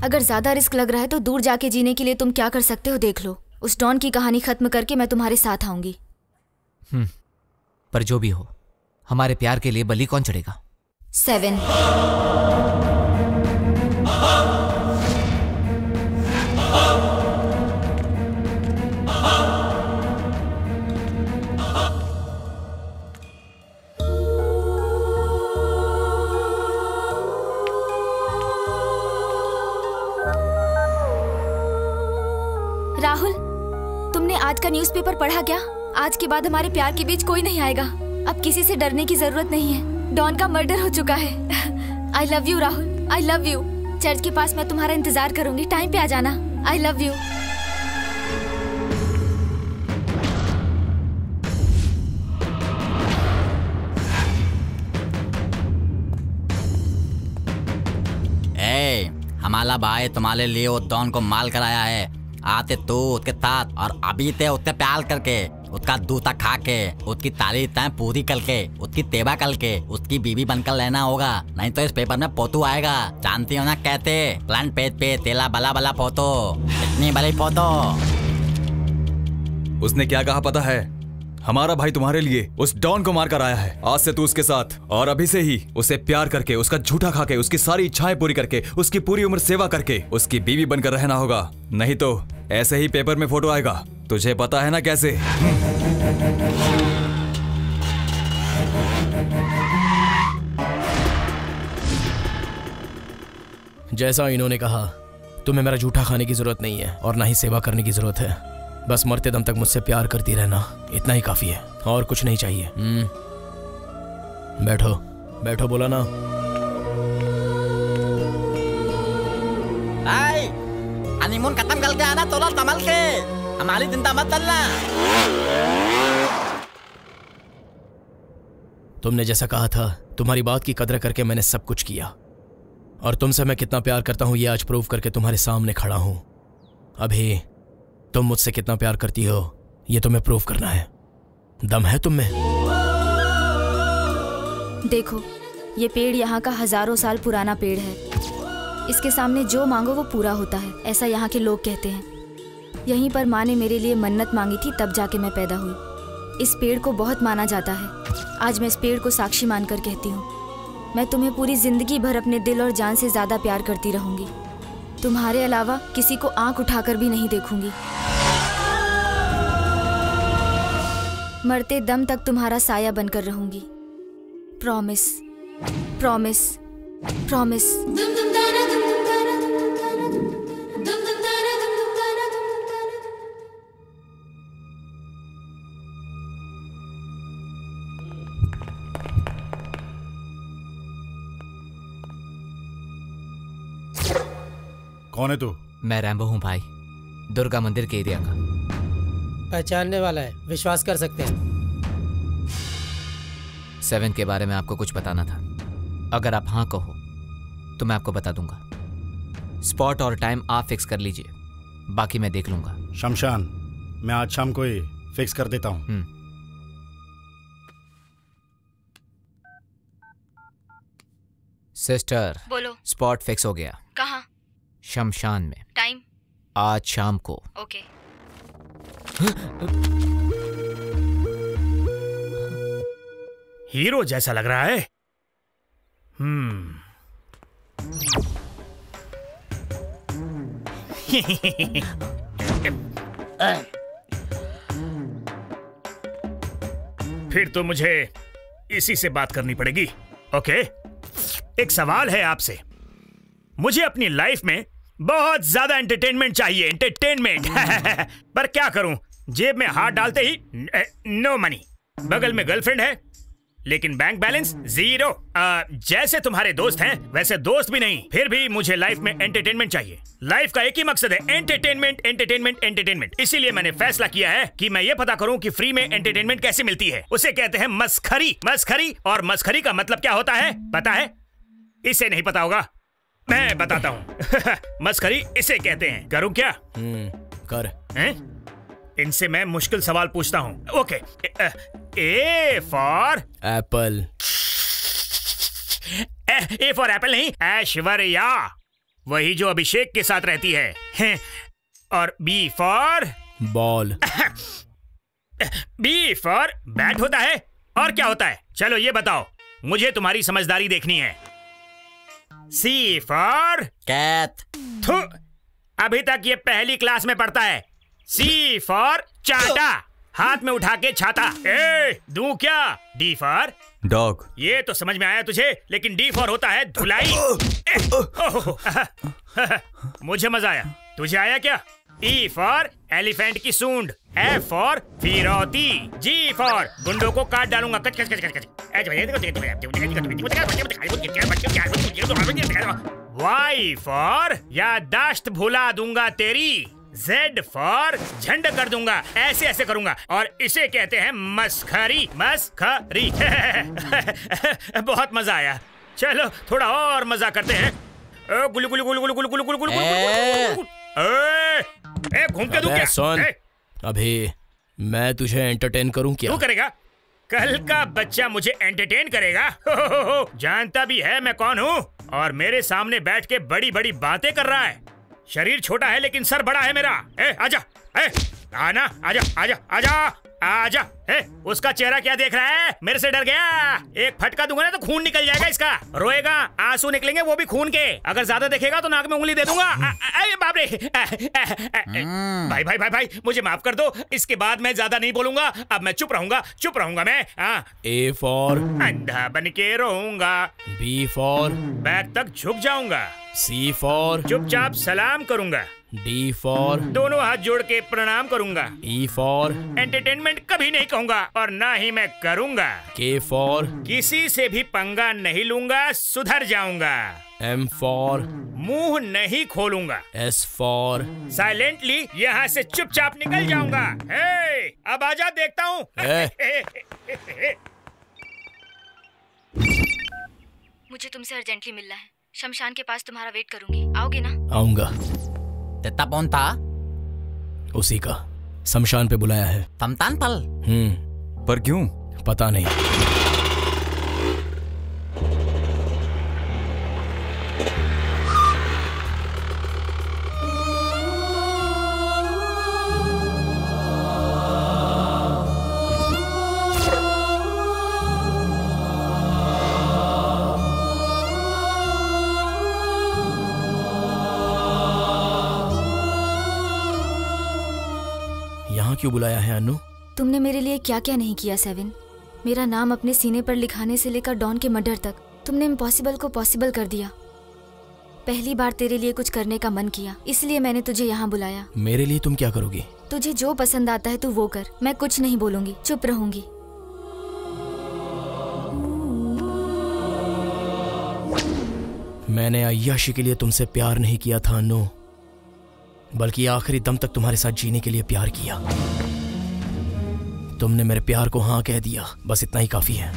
अगर ज्यादा रिस्क लग रहा है तो दूर जाके जीने के लिए तुम क्या कर सकते हो देख लो। उस डॉन की कहानी खत्म करके मैं तुम्हारे साथ आऊंगी। पर जो भी हो, हमारे प्यार के लिए बलि कौन चढ़ेगा? 7। राहुल, तुमने आज का न्यूज़पेपर पढ़ा क्या? आज के बाद हमारे प्यार के बीच कोई नहीं आएगा। अब किसी से डरने की जरूरत नहीं है। डॉन का मर्डर हो चुका है। I love you Rahul, I love you. Church के पास मैं तुम्हारा इंतजार करूंगी, टाइम पे आ जाना। I love you. हमारा भाई तुम्हारे लिए वो डॉन को माल कराया है। आते तू उसके साथ और अभी ते उससे प्यार करके, उसका दूता खा के, उसकी तारीफ पूरी करके, उसकी तेवा करके उसकी बीवी बनकर लेना होगा, नहीं तो इस पेपर में फोटो आएगा। जानती हो ना कहते, फ्रंट पेज पे तेला बला बला फोटो, इतनी बड़ी फोटो। उसने क्या कहा पता है? हमारा भाई तुम्हारे लिए उस डॉन को मार कर आया है। आज से तू उसके साथ और अभी से ही उसे प्यार करके, उसका झूठा खा के, उसकी सारी इच्छाएं पूरी करके, उसकी पूरी उम्र सेवा करके उसकी बीवी बनकर रहना होगा, नहीं तो ऐसे ही पेपर में फोटो आएगा। तुझे पता है ना कैसे? जैसा इन्होंने कहा, तुम्हें मेरा झूठा खाने की जरूरत नहीं है और ना ही सेवा करने की जरूरत है। बस मरते दम तक मुझसे प्यार करती रहना, इतना ही काफी है और कुछ नहीं चाहिए। बैठो बैठो, बोला ना। हनीमून खत्म करके आना थोड़ा संभल के, हमारी चिंता मत करना। तुमने जैसा कहा था, तुम्हारी बात की कदर करके मैंने सब कुछ किया और तुमसे मैं कितना प्यार करता हूं ये आज प्रूव करके तुम्हारे सामने खड़ा हूं। अभी तुम मुझसे कितना प्यार करती हो ये तुम्हें प्रूव करना है। दम है तुम में? देखो, ये पेड़ यहाँ का हजारों साल पुराना पेड़ है। इसके सामने जो मांगो वो पूरा होता है, ऐसा यहाँ के लोग कहते हैं। यहीं पर माँ ने मेरे लिए मन्नत मांगी थी, तब जाके मैं पैदा हुई। इस पेड़ को बहुत माना जाता है। आज मैं इस पेड़ को साक्षी मानकर कहती हूँ, मैं तुम्हें पूरी जिंदगी भर अपने दिल और जान से ज्यादा प्यार करती रहूंगी। तुम्हारे अलावा किसी को आंख उठाकर भी नहीं देखूंगी। मरते दम तक तुम्हारा साया बनकर रहूंगी। Promise, promise, promise. कौन है तू? मैं रैम्बो हूँ भाई, दुर्गा मंदिर के एरिया का। पहचानने वाला है, विश्वास कर सकते हैं। 7 के बारे में आपको कुछ बताना था। अगर आप हाँ कहो तो मैं आपको बता दूंगा। स्पॉट और टाइम आप फिक्स कर लीजिए, बाकी मैं देख लूंगा। शमशान, मैं आज शाम को ही फिक्स कर देता हूँ। सिस्टर, बोलो। स्पॉट फिक्स हो गया। कहाँ? शमशान में। टाइम? आज शाम को। ओके। हीरो जैसा लग रहा है। फिर तो मुझे इसी से बात करनी पड़ेगी। ओके, एक सवाल है आपसे। मुझे अपनी लाइफ में बहुत ज्यादा एंटरटेनमेंट चाहिए, एंटरटेनमेंट। पर क्या करूं, जेब में हाथ डालते ही नो मनी। बगल में गर्लफ्रेंड है लेकिन बैंक बैलेंस 0। जैसे तुम्हारे दोस्त हैं वैसे दोस्त भी नहीं। फिर भी मुझे लाइफ में एंटरटेनमेंट चाहिए। लाइफ का एक ही मकसद है, एंटरटेनमेंट, एंटरटेनमेंट, एंटरटेनमेंट। इसीलिए मैंने फैसला किया है कि मैं ये पता करूं कि फ्री में एंटरटेनमेंट कैसे मिलती है। उसे कहते हैं मस्खरी। मस्खरी, और मस्खरी का मतलब क्या होता है पता है? इसे नहीं पता होगा, मैं बताता हूँ। मस्खरी इसे कहते हैं। करूँ क्या? कर। इनसे मैं मुश्किल सवाल पूछता हूँ। Okay, A for Apple. A for Apple नहीं, ऐश्वर्या, वही जो अभिषेक के साथ रहती है। और B for ball. B for bat होता है और क्या होता है? चलो ये बताओ, मुझे तुम्हारी समझदारी देखनी है। सी फॉर कैट। थू, अभी तक ये पहली क्लास में पढ़ता है। सी फॉर चाटा, हाथ में उठा के छाता। ए, दूं क्या? D for dog. ये तो समझ में आया तुझे, लेकिन डी फॉर होता है धुलाई। मुझे मजा आया, तुझे आया क्या? ई फॉर एलिफेंट की सूंड, एफ फॉर फिरौती, जी फॉर गुंडों को काट डालूंगा। कच कच कच कच कच। वाई फॉर याददाश्त भुला दूंगा तेरी, जेड फॉर झंड कर दूंगा। ऐसे ऐसे करूंगा, और इसे कहते हैं मस्खरी। मस्खरी। बहुत मजा आया, चलो थोड़ा और मजा करते हैं। गुलु गुलु गुलु गुलु गुलु गुलु गुलु गुलु गुलु। घूम के दूं क्या? सुन, अभी मैं तुझे एंटरटेन करूं क्या? तू करेगा? कल का बच्चा मुझे एंटरटेन करेगा? जानता भी है मैं कौन हूँ, और मेरे सामने बैठ के बड़ी बड़ी बातें कर रहा है। शरीर छोटा है लेकिन सर बड़ा है मेरा। आजा, आना, आजा आजा आजा आजा। उसका चेहरा क्या देख रहा है? मेरे से डर गया? एक फटका दूंगा ना तो खून निकल जाएगा इसका। रोएगा, आंसू निकलेंगे, वो भी खून के। अगर ज्यादा देखेगा तो नाक में उंगली दे दूंगा। बाप रे। भाई भाई भाई भाई, मुझे माफ कर दो, इसके बाद मैं ज्यादा नहीं बोलूंगा। अब मैं चुप रहूंगा मैं। ए फॉर अंधा बन के रहूंगा। बी फॉर बैक तक झुक जाऊंगा। सी फॉर चुपचाप सलाम करूंगा। डी फॉर दोनों हाथ जोड़ के प्रणाम करूंगा। ई फॉर एंटरटेनमेंट कभी नहीं कहूंगा, और ना ही मैं करूंगा। के फॉर किसी से भी पंगा नहीं लूंगा, सुधर जाऊंगा। एम फॉर मुंह नहीं खोलूंगा। एस फॉर साइलेंटली यहाँ से चुपचाप निकल जाऊंगा। अब आजा, देखता हूँ। मुझे तुमसे अर्जेंटली मिलना है। शमशान के पास तुम्हारा वेट करूंगी, आओगे ना? आऊंगा। तेता कौन था? उसी का, शमशान पे बुलाया है। तमतान पल? पर क्यों? पता नहीं। क्यों बुलाया है अनु? तुमने मेरे लिए क्या क्या नहीं किया सेवन। मेरा नाम अपने सीने पर लिखाने से लेकर डॉन के मर्डर तक तुमने इम्पॉसिबल को पॉसिबल कर दिया। पहली बार तेरे लिए कुछ करने का मन किया, इसलिए मैंने तुझे यहाँ बुलाया। मेरे लिए तुम क्या करोगी? तुझे जो पसंद आता है तू वो कर, मैं कुछ नहीं बोलूंगी, चुप रहूंगी। मैंने अय्याशी के लिए तुमसे प्यार नहीं किया था अनु, बल्कि आखिरी दम तक तुम्हारे साथ जीने के लिए प्यार किया। तुमने मेरे प्यार को हाँ कह दिया, बस इतना ही काफी है।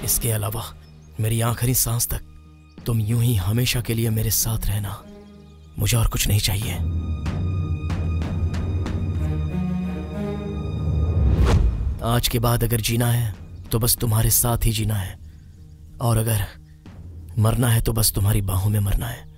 इसके अलावा मेरी आखिरी सांस तक तुम यूं ही हमेशा के लिए मेरे साथ रहना, मुझे और कुछ नहीं चाहिए। आज के बाद अगर जीना है तो बस तुम्हारे साथ ही जीना है, और अगर मरना है तो बस तुम्हारी बाहों में मरना है।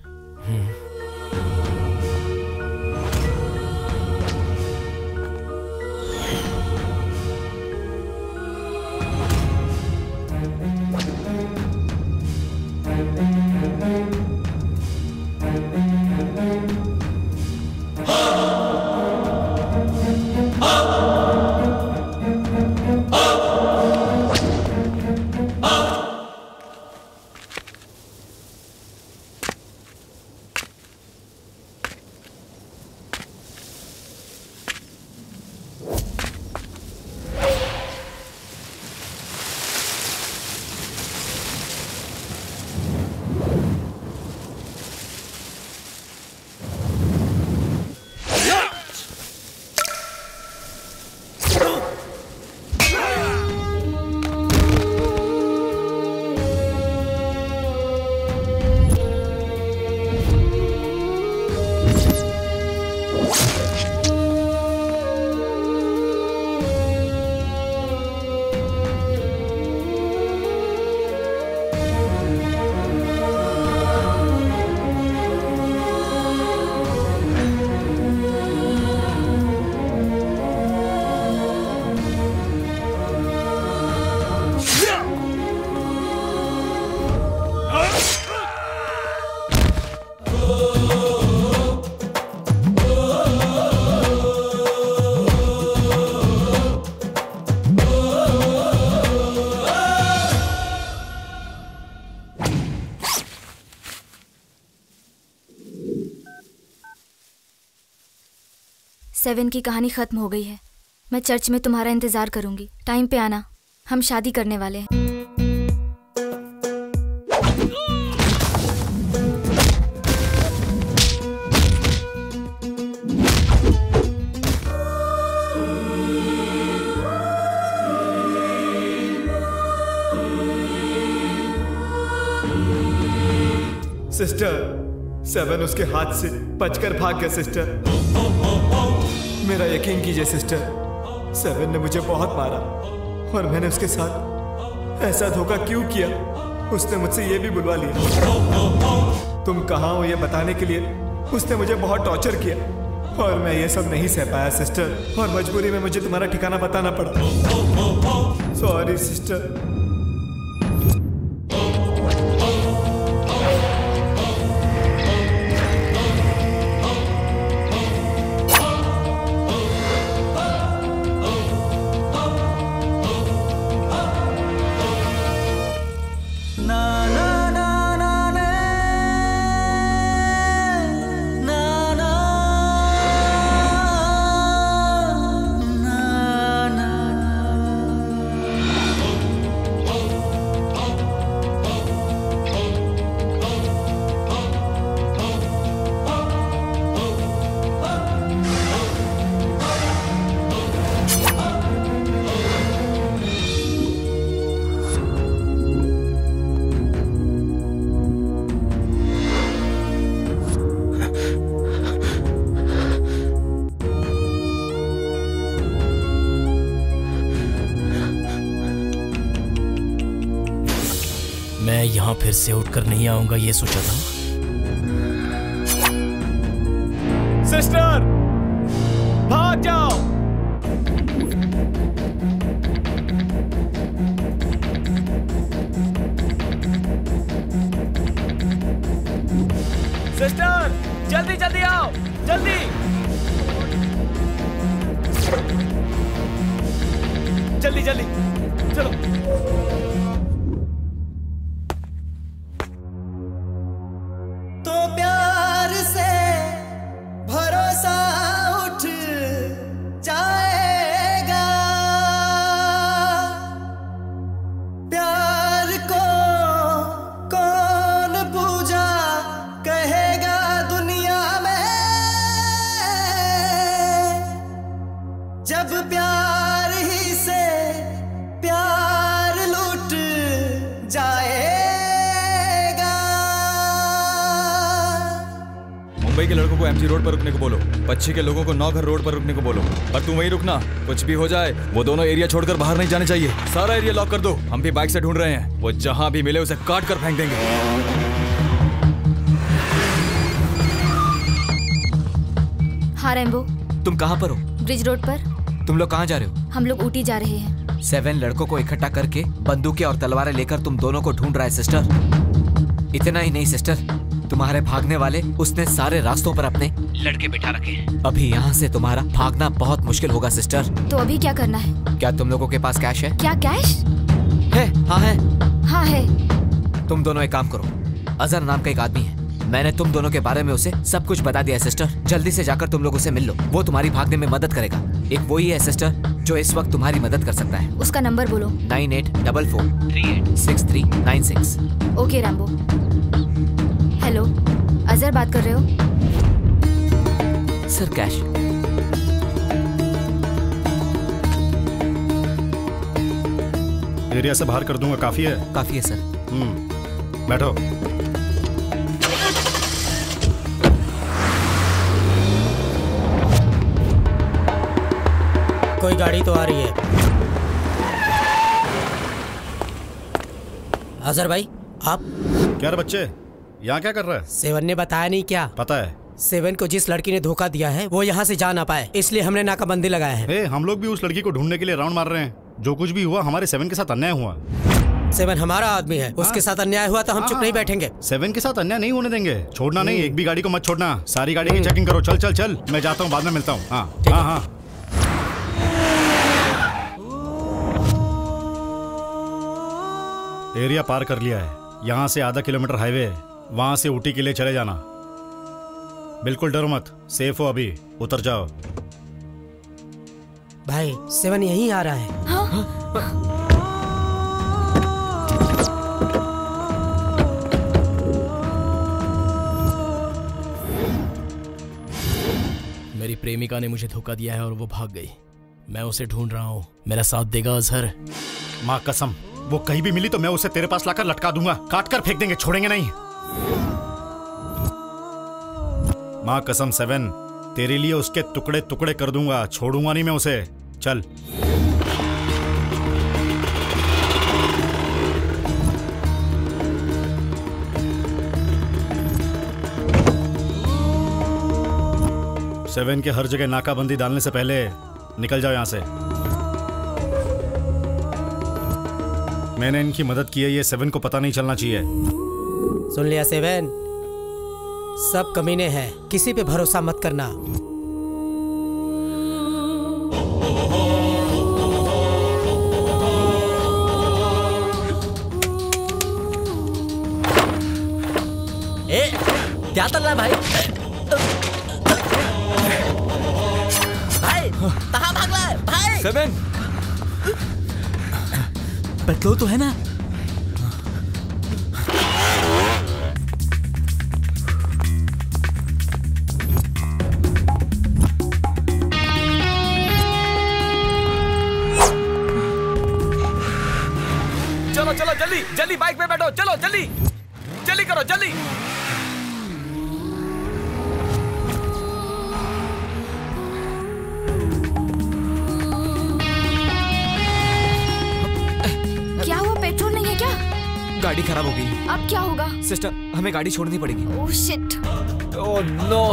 7 की कहानी खत्म हो गई है। मैं चर्च में तुम्हारा इंतजार करूंगी। टाइम पे आना, हम शादी करने वाले हैं। सिस्टर, 7 उसके हाथ से बचकर भाग गया सिस्टर। मेरा यकीन कीजिए सिस्टर, 7 ने मुझे बहुत मारा और मैंने उसके साथ ऐसा धोखा क्यों किया, उसने मुझसे ये भी बुलवा लिया। तुम कहाँ हो ये बताने के लिए उसने मुझे बहुत टॉर्चर किया और मैं ये सब नहीं सह पाया सिस्टर, और मजबूरी में मुझे तुम्हारा ठिकाना बताना पड़ा। Sorry sister. मैं यहाँ फिर से उठकर नहीं आऊंगा ये सोचा था। सिस्टर, भाग जाओ। सिस्टर, जल्दी जल्दी आओ, जल्दी। जल्दी जल्दी चलो। तो प्यार से भरोसा उठ जाएगा, प्यार को कौन पूजा कहेगा दुनिया में, जब प्यार ही से प्यार लूट जाएगा। मुंबई के लड़कों को एमजी रोड पर रुकने को बोलो, पच्छी के लोगों को नौघर रोड पर रुकने को बोलो, और तुम वहीं रुकना। कुछ भी हो जाए वो दोनों एरिया छोड़कर बाहर नहीं जाने चाहिए। सारा एरिया लॉक कर दो। हम भी बाइक से ढूंढ रहे हैं, वो जहां भी मिले उसे काट कर फेंक देंगे। हाँ रैम्बो, तुम कहाँ पर हो? ब्रिज रोड पर। तुम लोग कहाँ जा रहे हो? हम लोग ऊटी जा रहे हैं। 7 लड़कों को इकट्ठा करके बंदूकें और तलवारें लेकर तुम दोनों को ढूंढ रहा है सिस्टर। इतना ही नहीं सिस्टर, तुम्हारे भागने वाले उसने सारे रास्तों पर अपने लड़के बिठा रखे हैं। अभी यहाँ से तुम्हारा भागना बहुत मुश्किल होगा सिस्टर। तो अभी क्या करना है? क्या तुम लोगों के पास कैश है? क्या कैश है? हाँ है। हाँ है। तुम दोनों एक काम करो, अजहर नाम का एक आदमी है, मैंने तुम दोनों के बारे में उसे सब कुछ बता दिया है सिस्टर। जल्दी से जाकर तुम लोग उसे मिल लो, वो तुम्हारी भागने में मदद करेगा। एक वही है सिस्टर जो इस वक्त तुम्हारी मदद कर सकता है। उसका नंबर बोलो। 9844386396। Okay Rambo. हेलो, अजहर बात कर रहे हो? Sir cash. एरिया से बाहर कर दूंगा, काफी है? काफी है सर। बैठो। कोई गाड़ी तो आ रही है। अजहर भाई, आप? क्या रे बच्चे, यहाँ क्या कर रहा है? 7 ने बताया नहीं क्या? पता है। 7 को जिस लड़की ने धोखा दिया है वो यहाँ से जा ना पाए, इसलिए हमने नाकाबंदी लगाया है। हम लोग भी उस लड़की को ढूंढने के लिए राउंड मार रहे हैं। जो कुछ भी हुआ हमारे 7 के साथ अन्याय हुआ। 7 हमारा आदमी है, उसके साथ अन्याय हुआ तो हम चुप नहीं बैठेंगे। 7 के साथ अन्याय नहीं होने देंगे। छोड़ना नहीं, एक भी गाड़ी को मत छोड़ना। सारी गाड़ी की चेकिंग करो। चल चल चल, मैं जाता हूँ, बाद में मिलता हूँ। हाँ हाँ हाँ। एरिया पार कर लिया है, यहाँ से आधा किलोमीटर हाईवे है, वहां से ऊटी के लिए चले जाना। बिल्कुल डरो मत, सेफ हो, अभी उतर जाओ। भाई 7 यहीं आ रहा है। मेरी प्रेमिका ने मुझे धोखा दिया है और वो भाग गई। मैं उसे ढूंढ रहा हूँ, मेरा साथ देगा अजहर? माँ कसम, वो कहीं भी मिली तो मैं उसे तेरे पास लाकर लटका दूंगा, काट कर फेंक देंगे, छोड़ेंगे नहीं। माँ कसम 7, तेरे लिए उसके टुकड़े टुकड़े कर दूंगा, छोड़ूंगा नहीं मैं उसे। चल। सेवन के हर जगह नाकाबंदी डालने से पहले निकल जाओ यहां से। मैंने इनकी मदद की है, ये 7 को पता नहीं चलना चाहिए। सुन लिया 7, सब कमीने हैं, किसी पे भरोसा मत करना। क्या चल रहा है भाई? भाई कहाँ भाग रहा है भाई? 7 पेट्रोल तो है ना? चलो चलो जल्दी जल्दी बाइक पे बैठो, चलो जल्दी जल्दी करो जल्दी। क्या हुआ? पेट्रोल नहीं है क्या? गाड़ी खराब हो गई। अब क्या होगा? सिस्टर, हमें गाड़ी छोड़नी पड़ेगी। Oh shit. Oh no.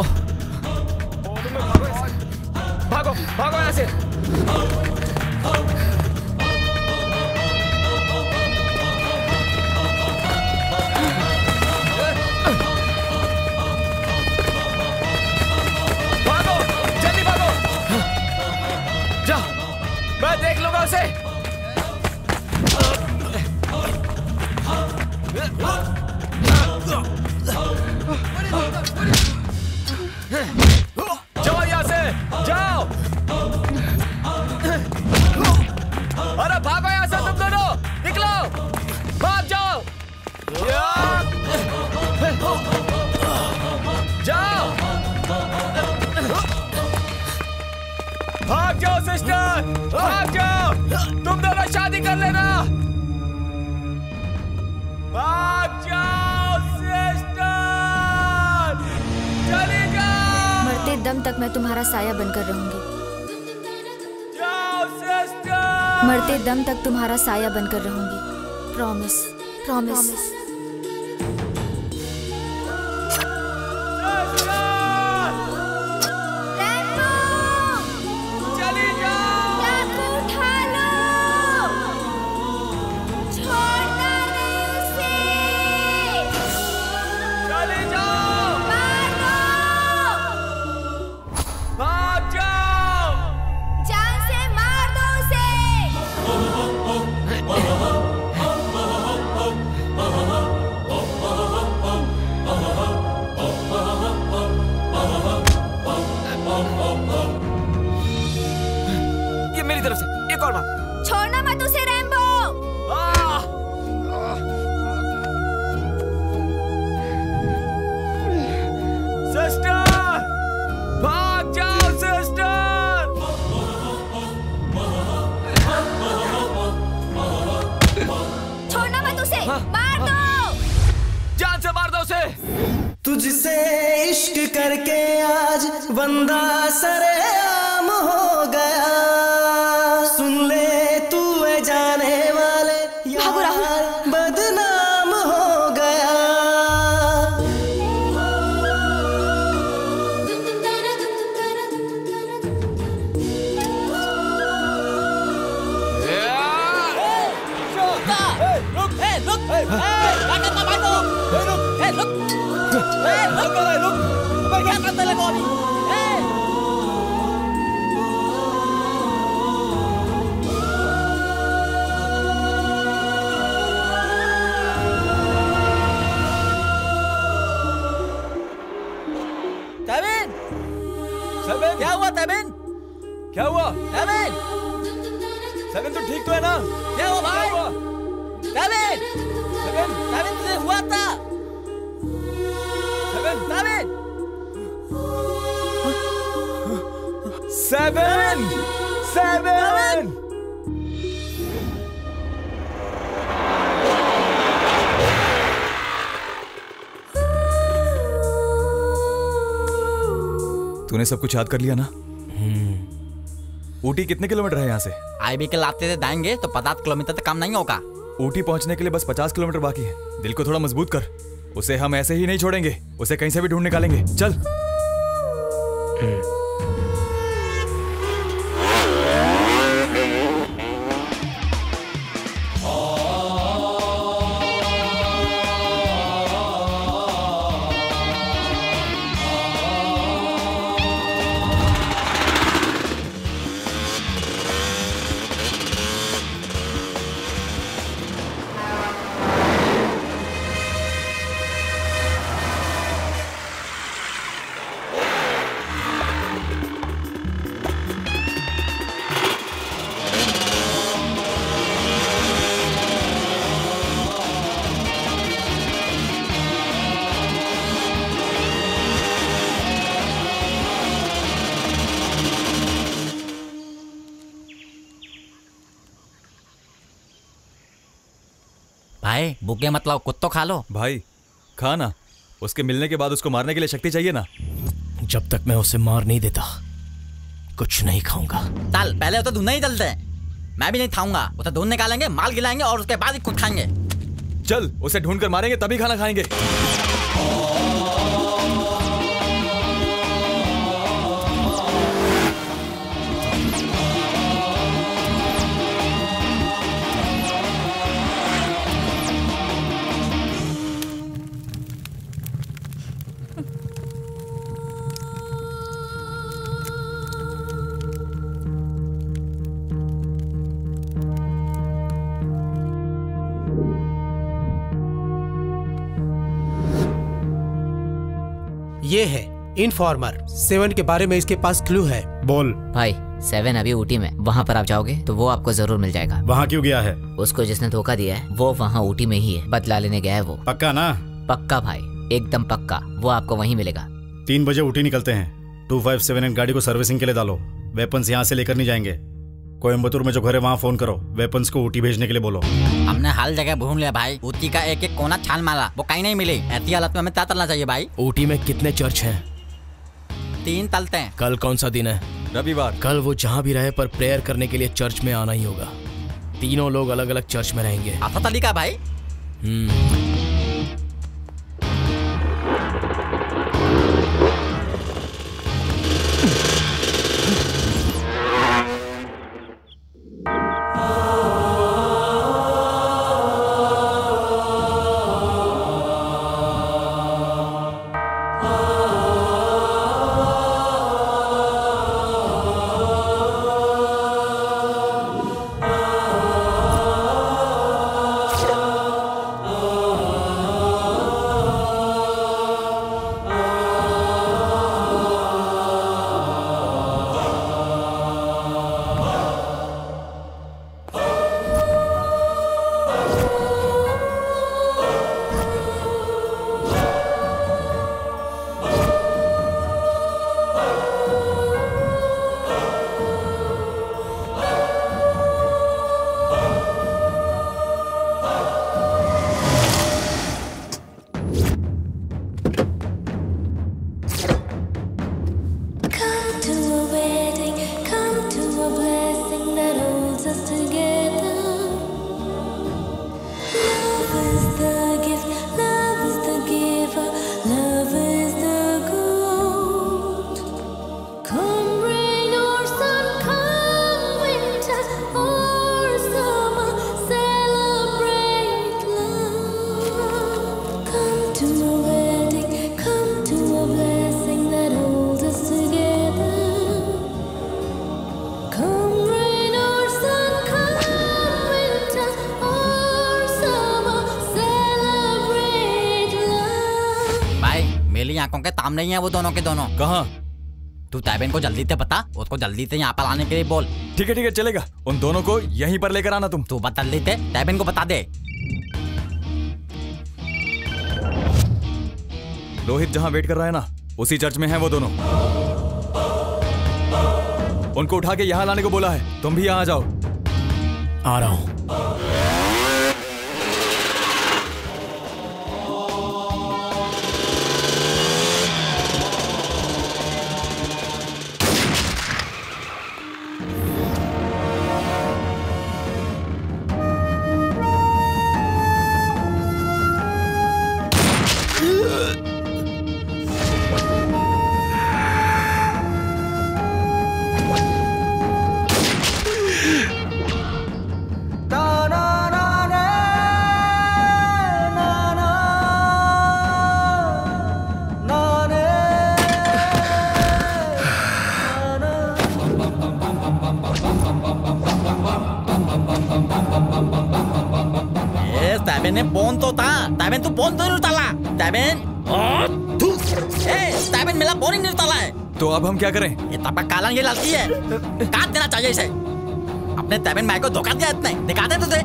भागो भागो यहाँ से। भागो जल्दी भागो। जाओ, मैं देख लूंगा उसे। जाओ यहाँ से, जाओ। अरे भागो यहाँ से तुम दोनों, निकलो, भाग जाओ। जाओ, भाग जाओ सिस्टर, भाग जाओ। तुम दोनों शादी कर लेना। भाग जाओ सिस्टर, चली जाओ। मरते दम तक मैं तुम्हारा साया बनकर रहूंगी। जाओ सिस्टर। मरते दम तक तुम्हारा साया बनकर रहूंगी। Promise, promise. चली जाओ। उठा लो, छोड़ना नहीं उसे। चली जाओ। भाग जाओ। जान से मार दो उसे। ये मेरी तरफ से एक और बार। छोड़ना मत उसे रैम्बो। सिस्टर, भाग जाओ सिस्टर। छोड़ना मत उसे, मार दो। जान से मार दो उसे। तुझसे इश्क करके आज बंदा सरेआम हो गया। सुन ले तू है जाने वाले, यार बदनाम हो गया। तबिन, क्या हुआ तबिन? क्या हुआ? तबिन सेवन तो ठीक तो है ना? क्या हुआ भाई? सेवन सेवन तुझे हुआ था? सेवन सेवन सेवन सेवन तूने सब कुछ याद कर लिया ना? ऊटी कितने किलोमीटर है यहाँ से? आईबी के लाते से जाएंगे तो 50 किलोमीटर तक कम नहीं होगा। ऊटी पहुंचने के लिए बस 50 किलोमीटर बाकी है। दिल को थोड़ा मजबूत कर, उसे हम ऐसे ही नहीं छोड़ेंगे, उसे कहीं से भी ढूंढ निकालेंगे। चल। भाई भूखे मतलब कुछ तो खा लो। भाई खा ना, उसके मिलने के बाद उसको मारने के लिए शक्ति चाहिए ना। जब तक मैं उसे मार नहीं देता कुछ नहीं खाऊंगा। चल पहले तो ढूंढने ही चलते हैं। मैं भी नहीं खाऊंगा, उसे ढूंढ निकालेंगे, माल गिलाएंगे और उसके बाद ही खुद खाएंगे। चल उसे ढूंढ कर मारेंगे तभी खाना खाएंगे। ये है इनफॉर्मर। सेवन के बारे में इसके पास क्लू है। बोल भाई। सेवन अभी ऊटी में, वहाँ पर आप जाओगे तो वो आपको जरूर मिल जाएगा। वहाँ क्यों गया है? उसको जिसने धोखा दिया है वो वहाँ ऊटी में ही है, बदला लेने गया है वो। पक्का ना? पक्का भाई, एकदम पक्का, वो आपको वहीं मिलेगा। 3 बजे ऊटी निकलते हैं। 257 गाड़ी को सर्विसिंग के लिए डालो। वेपन्स यहाँ से लेकर नहीं जाएंगे। कोयम्बतूर में जो घर है वहाँ फोन करो, वेपन्स को ऊटी भेजने के लिए बोलो। हमने हर जगह घूम लिया भाई, ऊटी का एक एक कोना छान मारा, वो कहीं नहीं मिली। ऐसी हालत में हमें क्या करना चाहिए भाई? ऊटी में कितने चर्च हैं? 3 तलते हैं। कल कौन सा दिन है? रविवार। कल वो जहाँ भी रहे पर प्रेयर करने के लिए चर्च में आना ही होगा। तीनों लोग अलग अलग चर्च में रहेंगे। अच्छा तरीका भाई। आंखों के सामने ही है वो दोनों के दोनों। कहाँ? तू तैबिन को जल्दी से बता, उसको जल्दी से यहाँ पर आने के लिए बोल। ठीक है चलेगा। उन दोनों को यहीं पर लेकर आना तुम। तू बता जल्दी से, तैबिन को बता दे। रोहित जहाँ वेट कर रहा है ना, उसी चर्च में हैं वो दोनों। उनको उठा के यहाँ लाने को बोला है, तुम भी यहाँ जाओ। आ रहा हूँ। तैबिन ने फोन तो था, तैबिन तू फोन तो नहीं उतारा। तैबिन तैबिन मेरा फोन ही नहीं उतारा है। तो अब हम क्या करें? ये तबका काला ये लड़की है, काट देना चाहिए इसे। अपने तैबिन भाई को धोखा दिया इतने, दिखा दे तुझे।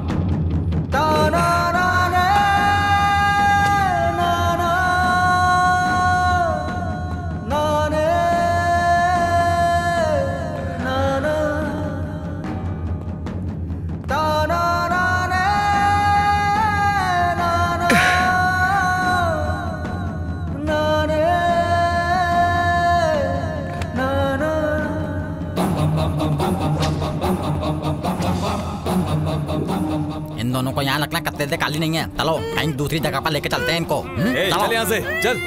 इन दोनों को यहाँ रखना कत्ते से काली नहीं है। चलो कहीं दूसरी जगह पर लेके चलते हैं इनको। चल यहाँ से चल।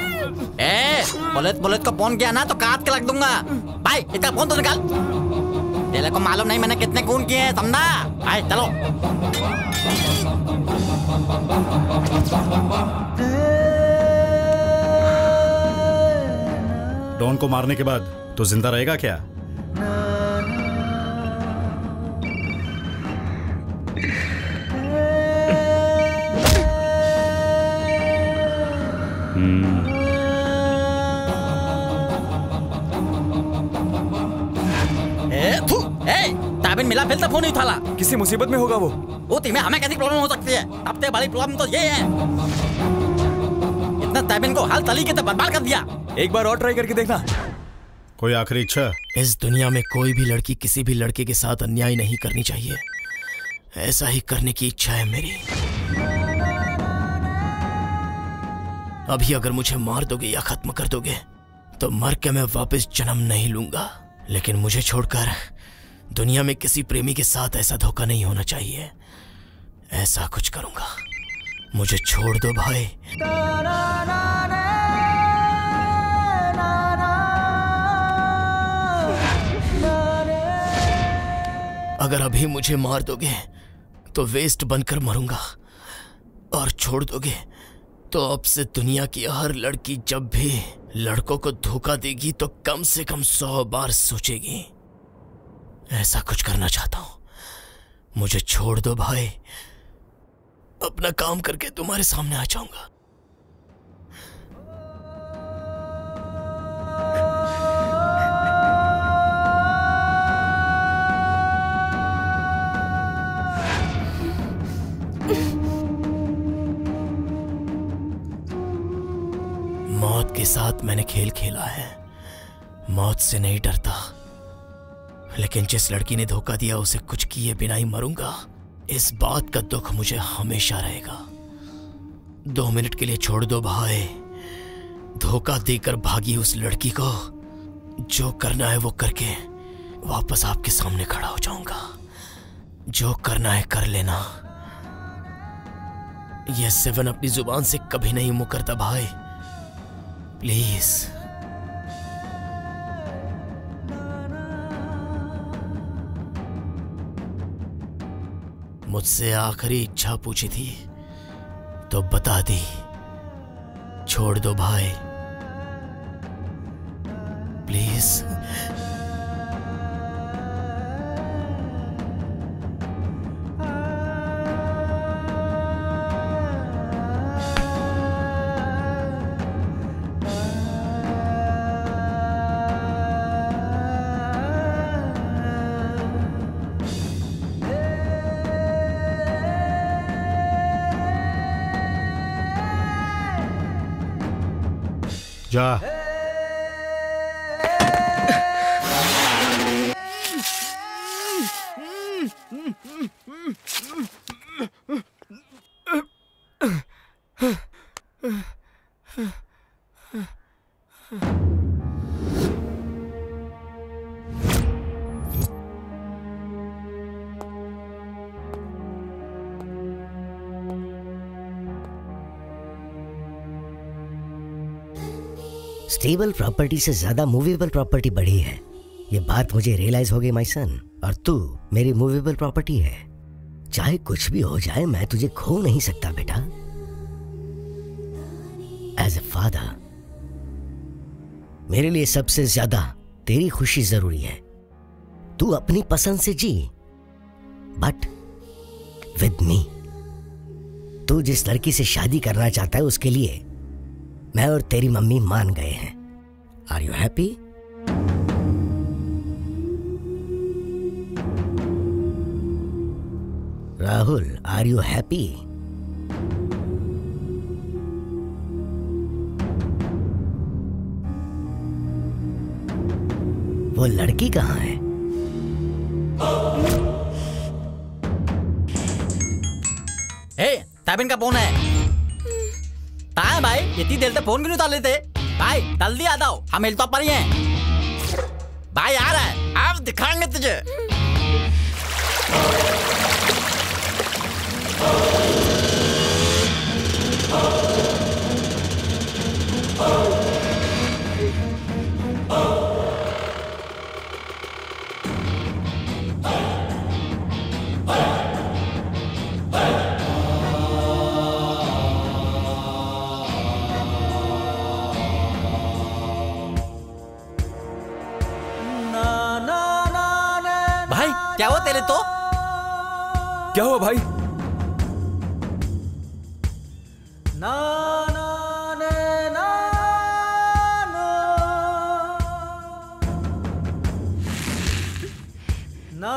पुलिस को फोन किया ना तो काट के रख दूंगा। भाई इतना फोन तो निकाल। तेरे को मालूम नहीं मैंने कितने खून किए हैं, समझा? भाई चलो। डॉन को मारने के बाद तो जिंदा रहेगा क्या? तैबिन मिला फिर तक फोन नहीं उठाला। किसी मुसीबत में होगा वो में हमें कैसी प्रॉब्लम हो सकती है? सबसे बड़ी प्रॉब्लम तो ये है, इतना तैबिन को हर तरीके से बर्बाद कर दिया। एक बार और ट्राई करके देखना। कोई आखिरी इच्छा? इस दुनिया में कोई भी लड़की किसी भी लड़के के साथ अन्याय नहीं करनी चाहिए। ऐसा ही करने की इच्छा है मेरी। अभी अगर मुझे मार दोगे या खत्म कर दोगे तो मर के मैं वापस जन्म नहीं लूंगा, लेकिन मुझे छोड़कर दुनिया में किसी प्रेमी के साथ ऐसा धोखा नहीं होना चाहिए। ऐसा कुछ करूंगा। मुझे छोड़ दो भाई। अगर अभी मुझे मार दोगे तो वेस्ट बनकर मरूंगा, और छोड़ दोगे तो अब से दुनिया की हर लड़की जब भी लड़कों को धोखा देगी तो कम से कम 100 बार सोचेगी। ऐसा कुछ करना चाहता हूं। मुझे छोड़ दो भाई, अपना काम करके तुम्हारे सामने आ जाऊंगा। मौत के साथ मैंने खेल खेला है, मौत से नहीं डरता, लेकिन जिस लड़की ने धोखा दिया उसे कुछ किए बिना ही मरूंगा। इस बात का दुख मुझे हमेशा रहेगा। 2 मिनट के लिए छोड़ दो भाई। धोखा देकर भागी उस लड़की को जो करना है वो करके वापस आपके सामने खड़ा हो जाऊंगा। जो करना है कर लेना। ये 7 अपनी जुबान से कभी नहीं मुकरता भाई, प्लीज। मुझसे आखिरी इच्छा पूछी थी तो बता दी। छोड़ दो भाई, प्लीज। जा। स्टेबल प्रॉपर्टी से ज्यादा मूवेबल प्रॉपर्टी बढ़ी है, ये बात मुझे रियलाइज हो गई माय सन। और तू मेरी मूवेबल प्रॉपर्टी है। चाहे कुछ भी हो जाए, मैं तुझे खो नहीं सकता बेटा। एज ए फादर मेरे लिए सबसे ज्यादा तेरी खुशी जरूरी है। तू अपनी पसंद से जी, बट विद मी। तू जिस लड़की से शादी करना चाहता है उसके लिए मैं और तेरी मम्मी मान गए हैं। Are you happy? Rahul, are you happy? वो लड़की कहाँ है? ताबिन का फोन है। कहाँ है भाई? इतनी देर से फोन क्यों नहीं उतार लेते? भाई जल्दी आ जाओ, हम हिल तो पर ही हैं। भाई आ रहा है, अब दिखाएंगे तुझे। क्या हुआ तेरे तो? क्या हुआ भाई? ना ना ने ना नो ना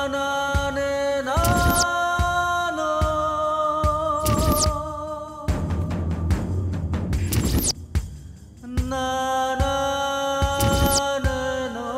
ना ने ना नो ना ना ने नो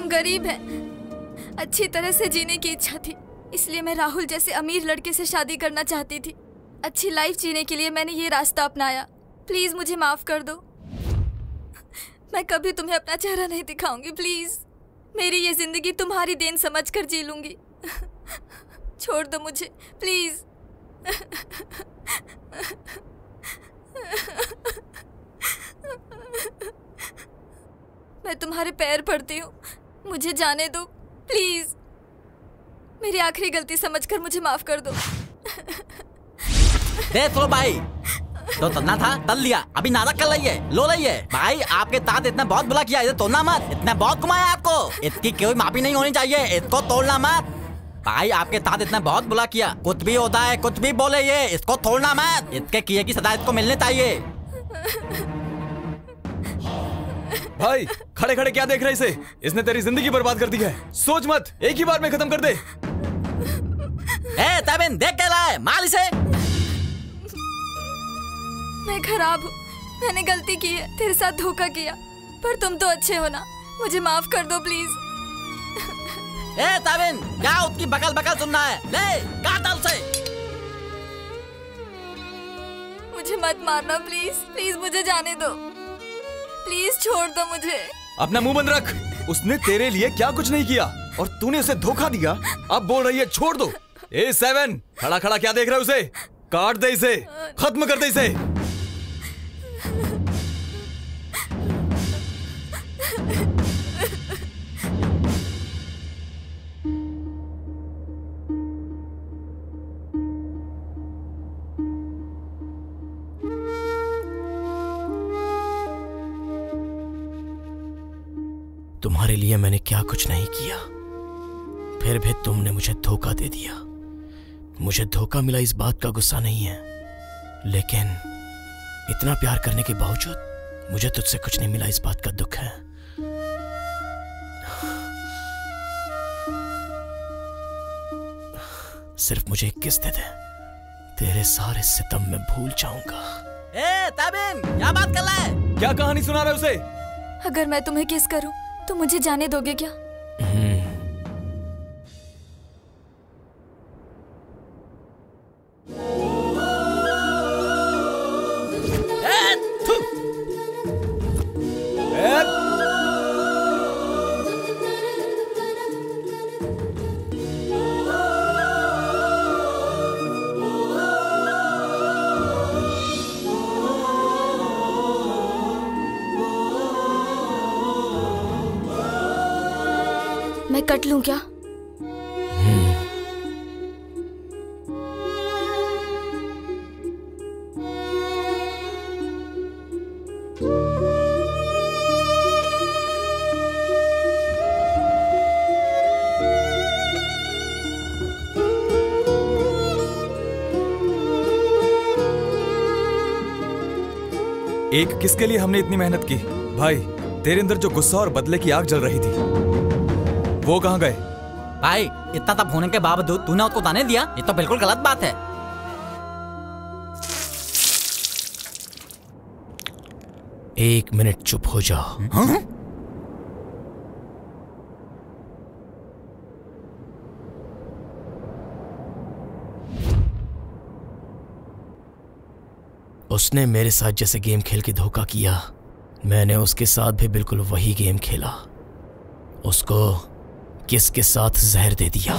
गरीब है। अच्छी तरह से जीने की इच्छा थी, इसलिए मैं राहुल जैसे अमीर लड़के से शादी करना चाहती थी। अच्छी लाइफ जीने के लिए मैंने ये रास्ता अपनाया। प्लीज मुझे माफ कर दो। मैं कभी तुम्हें अपना चेहरा नहीं दिखाऊंगी। प्लीज मेरी ये जिंदगी तुम्हारी देन समझकर जी लूंगी। छोड़ दो मुझे प्लीज। तुम्हारे पैर पड़ती हूँ, मुझे जाने दो प्लीज। मेरी आखिरी गलती समझकर मुझे माफ कर दो। देख लो भाई, तो तलना था तल लिया, अभी नाटक कर रही है, लो रही है। भाई आपके साथ इतना बहुत बुला किया, इधर तोड़ना मत, इतना बहुत घुमाया आपको, इसकी कोई माफी नहीं होनी चाहिए, इसको तोड़ना मत। भाई आपके साथ इतना बहुत बुला किया, कुछ भी होता है कुछ भी बोले ये, इसको तोड़ना मत, इसके किए की सजा इसको मिलनी चाहिए। भाई खड़े खड़े क्या देख रहे इसे, इसने तेरी जिंदगी बर्बाद कर दी है, सोच मत, एक ही बार में खत्म कर दे। ए तबिन देख क्या रहा है, मार इसे। मैं खराब हूँ, मैंने गलती की है, तेरे साथ धोखा किया, पर तुम तो अच्छे हो ना, मुझे माफ कर दो प्लीज। ए तबिन क्या उसकी बकल बकल सुनना है, ले काट उसे। मुझे मत मारना प्लीज, प्लीज मुझे जाने दो, प्लीज छोड़ दो मुझे। अपना मुंह बंद रख, उसने तेरे लिए क्या कुछ नहीं किया और तूने उसे धोखा दिया, अब बोल रही है छोड़ दो। ए 7 खड़ा खड़ा क्या देख रहा है उसे, काट दे इसे, खत्म कर दे इसे। तुम्हारे लिए मैंने क्या कुछ नहीं किया, फिर भी तुमने मुझे धोखा दे दिया। मुझे धोखा मिला इस बात का गुस्सा नहीं है, लेकिन इतना प्यार करने के बावजूद मुझे तुझसे कुछ नहीं मिला इस बात का दुख है। सिर्फ मुझे एक किस दे दे, तेरे सारे सितम में भूल जाऊंगा। ए तबिन क्या बात कर रहा है, क्या कहानी सुना रहे उसे। अगर मैं तुम्हें किस करूं तो मुझे जाने दोगे क्या? मैं कट लूं क्या? एक किसके लिए हमने इतनी मेहनत की। भाई तेरे अंदर जो गुस्सा और बदले की आग जल रही थी वो कहाँ गए? भाई इतना तब होने के बावजूद तूने उसको ताने दिया, ये तो बिल्कुल गलत बात है। एक मिनट चुप हो जाओ। हाँ? उसने मेरे साथ जैसे गेम खेल के धोखा किया, मैंने उसके साथ भी बिल्कुल वही गेम खेला। उसको किसके साथ जहर दे दिया।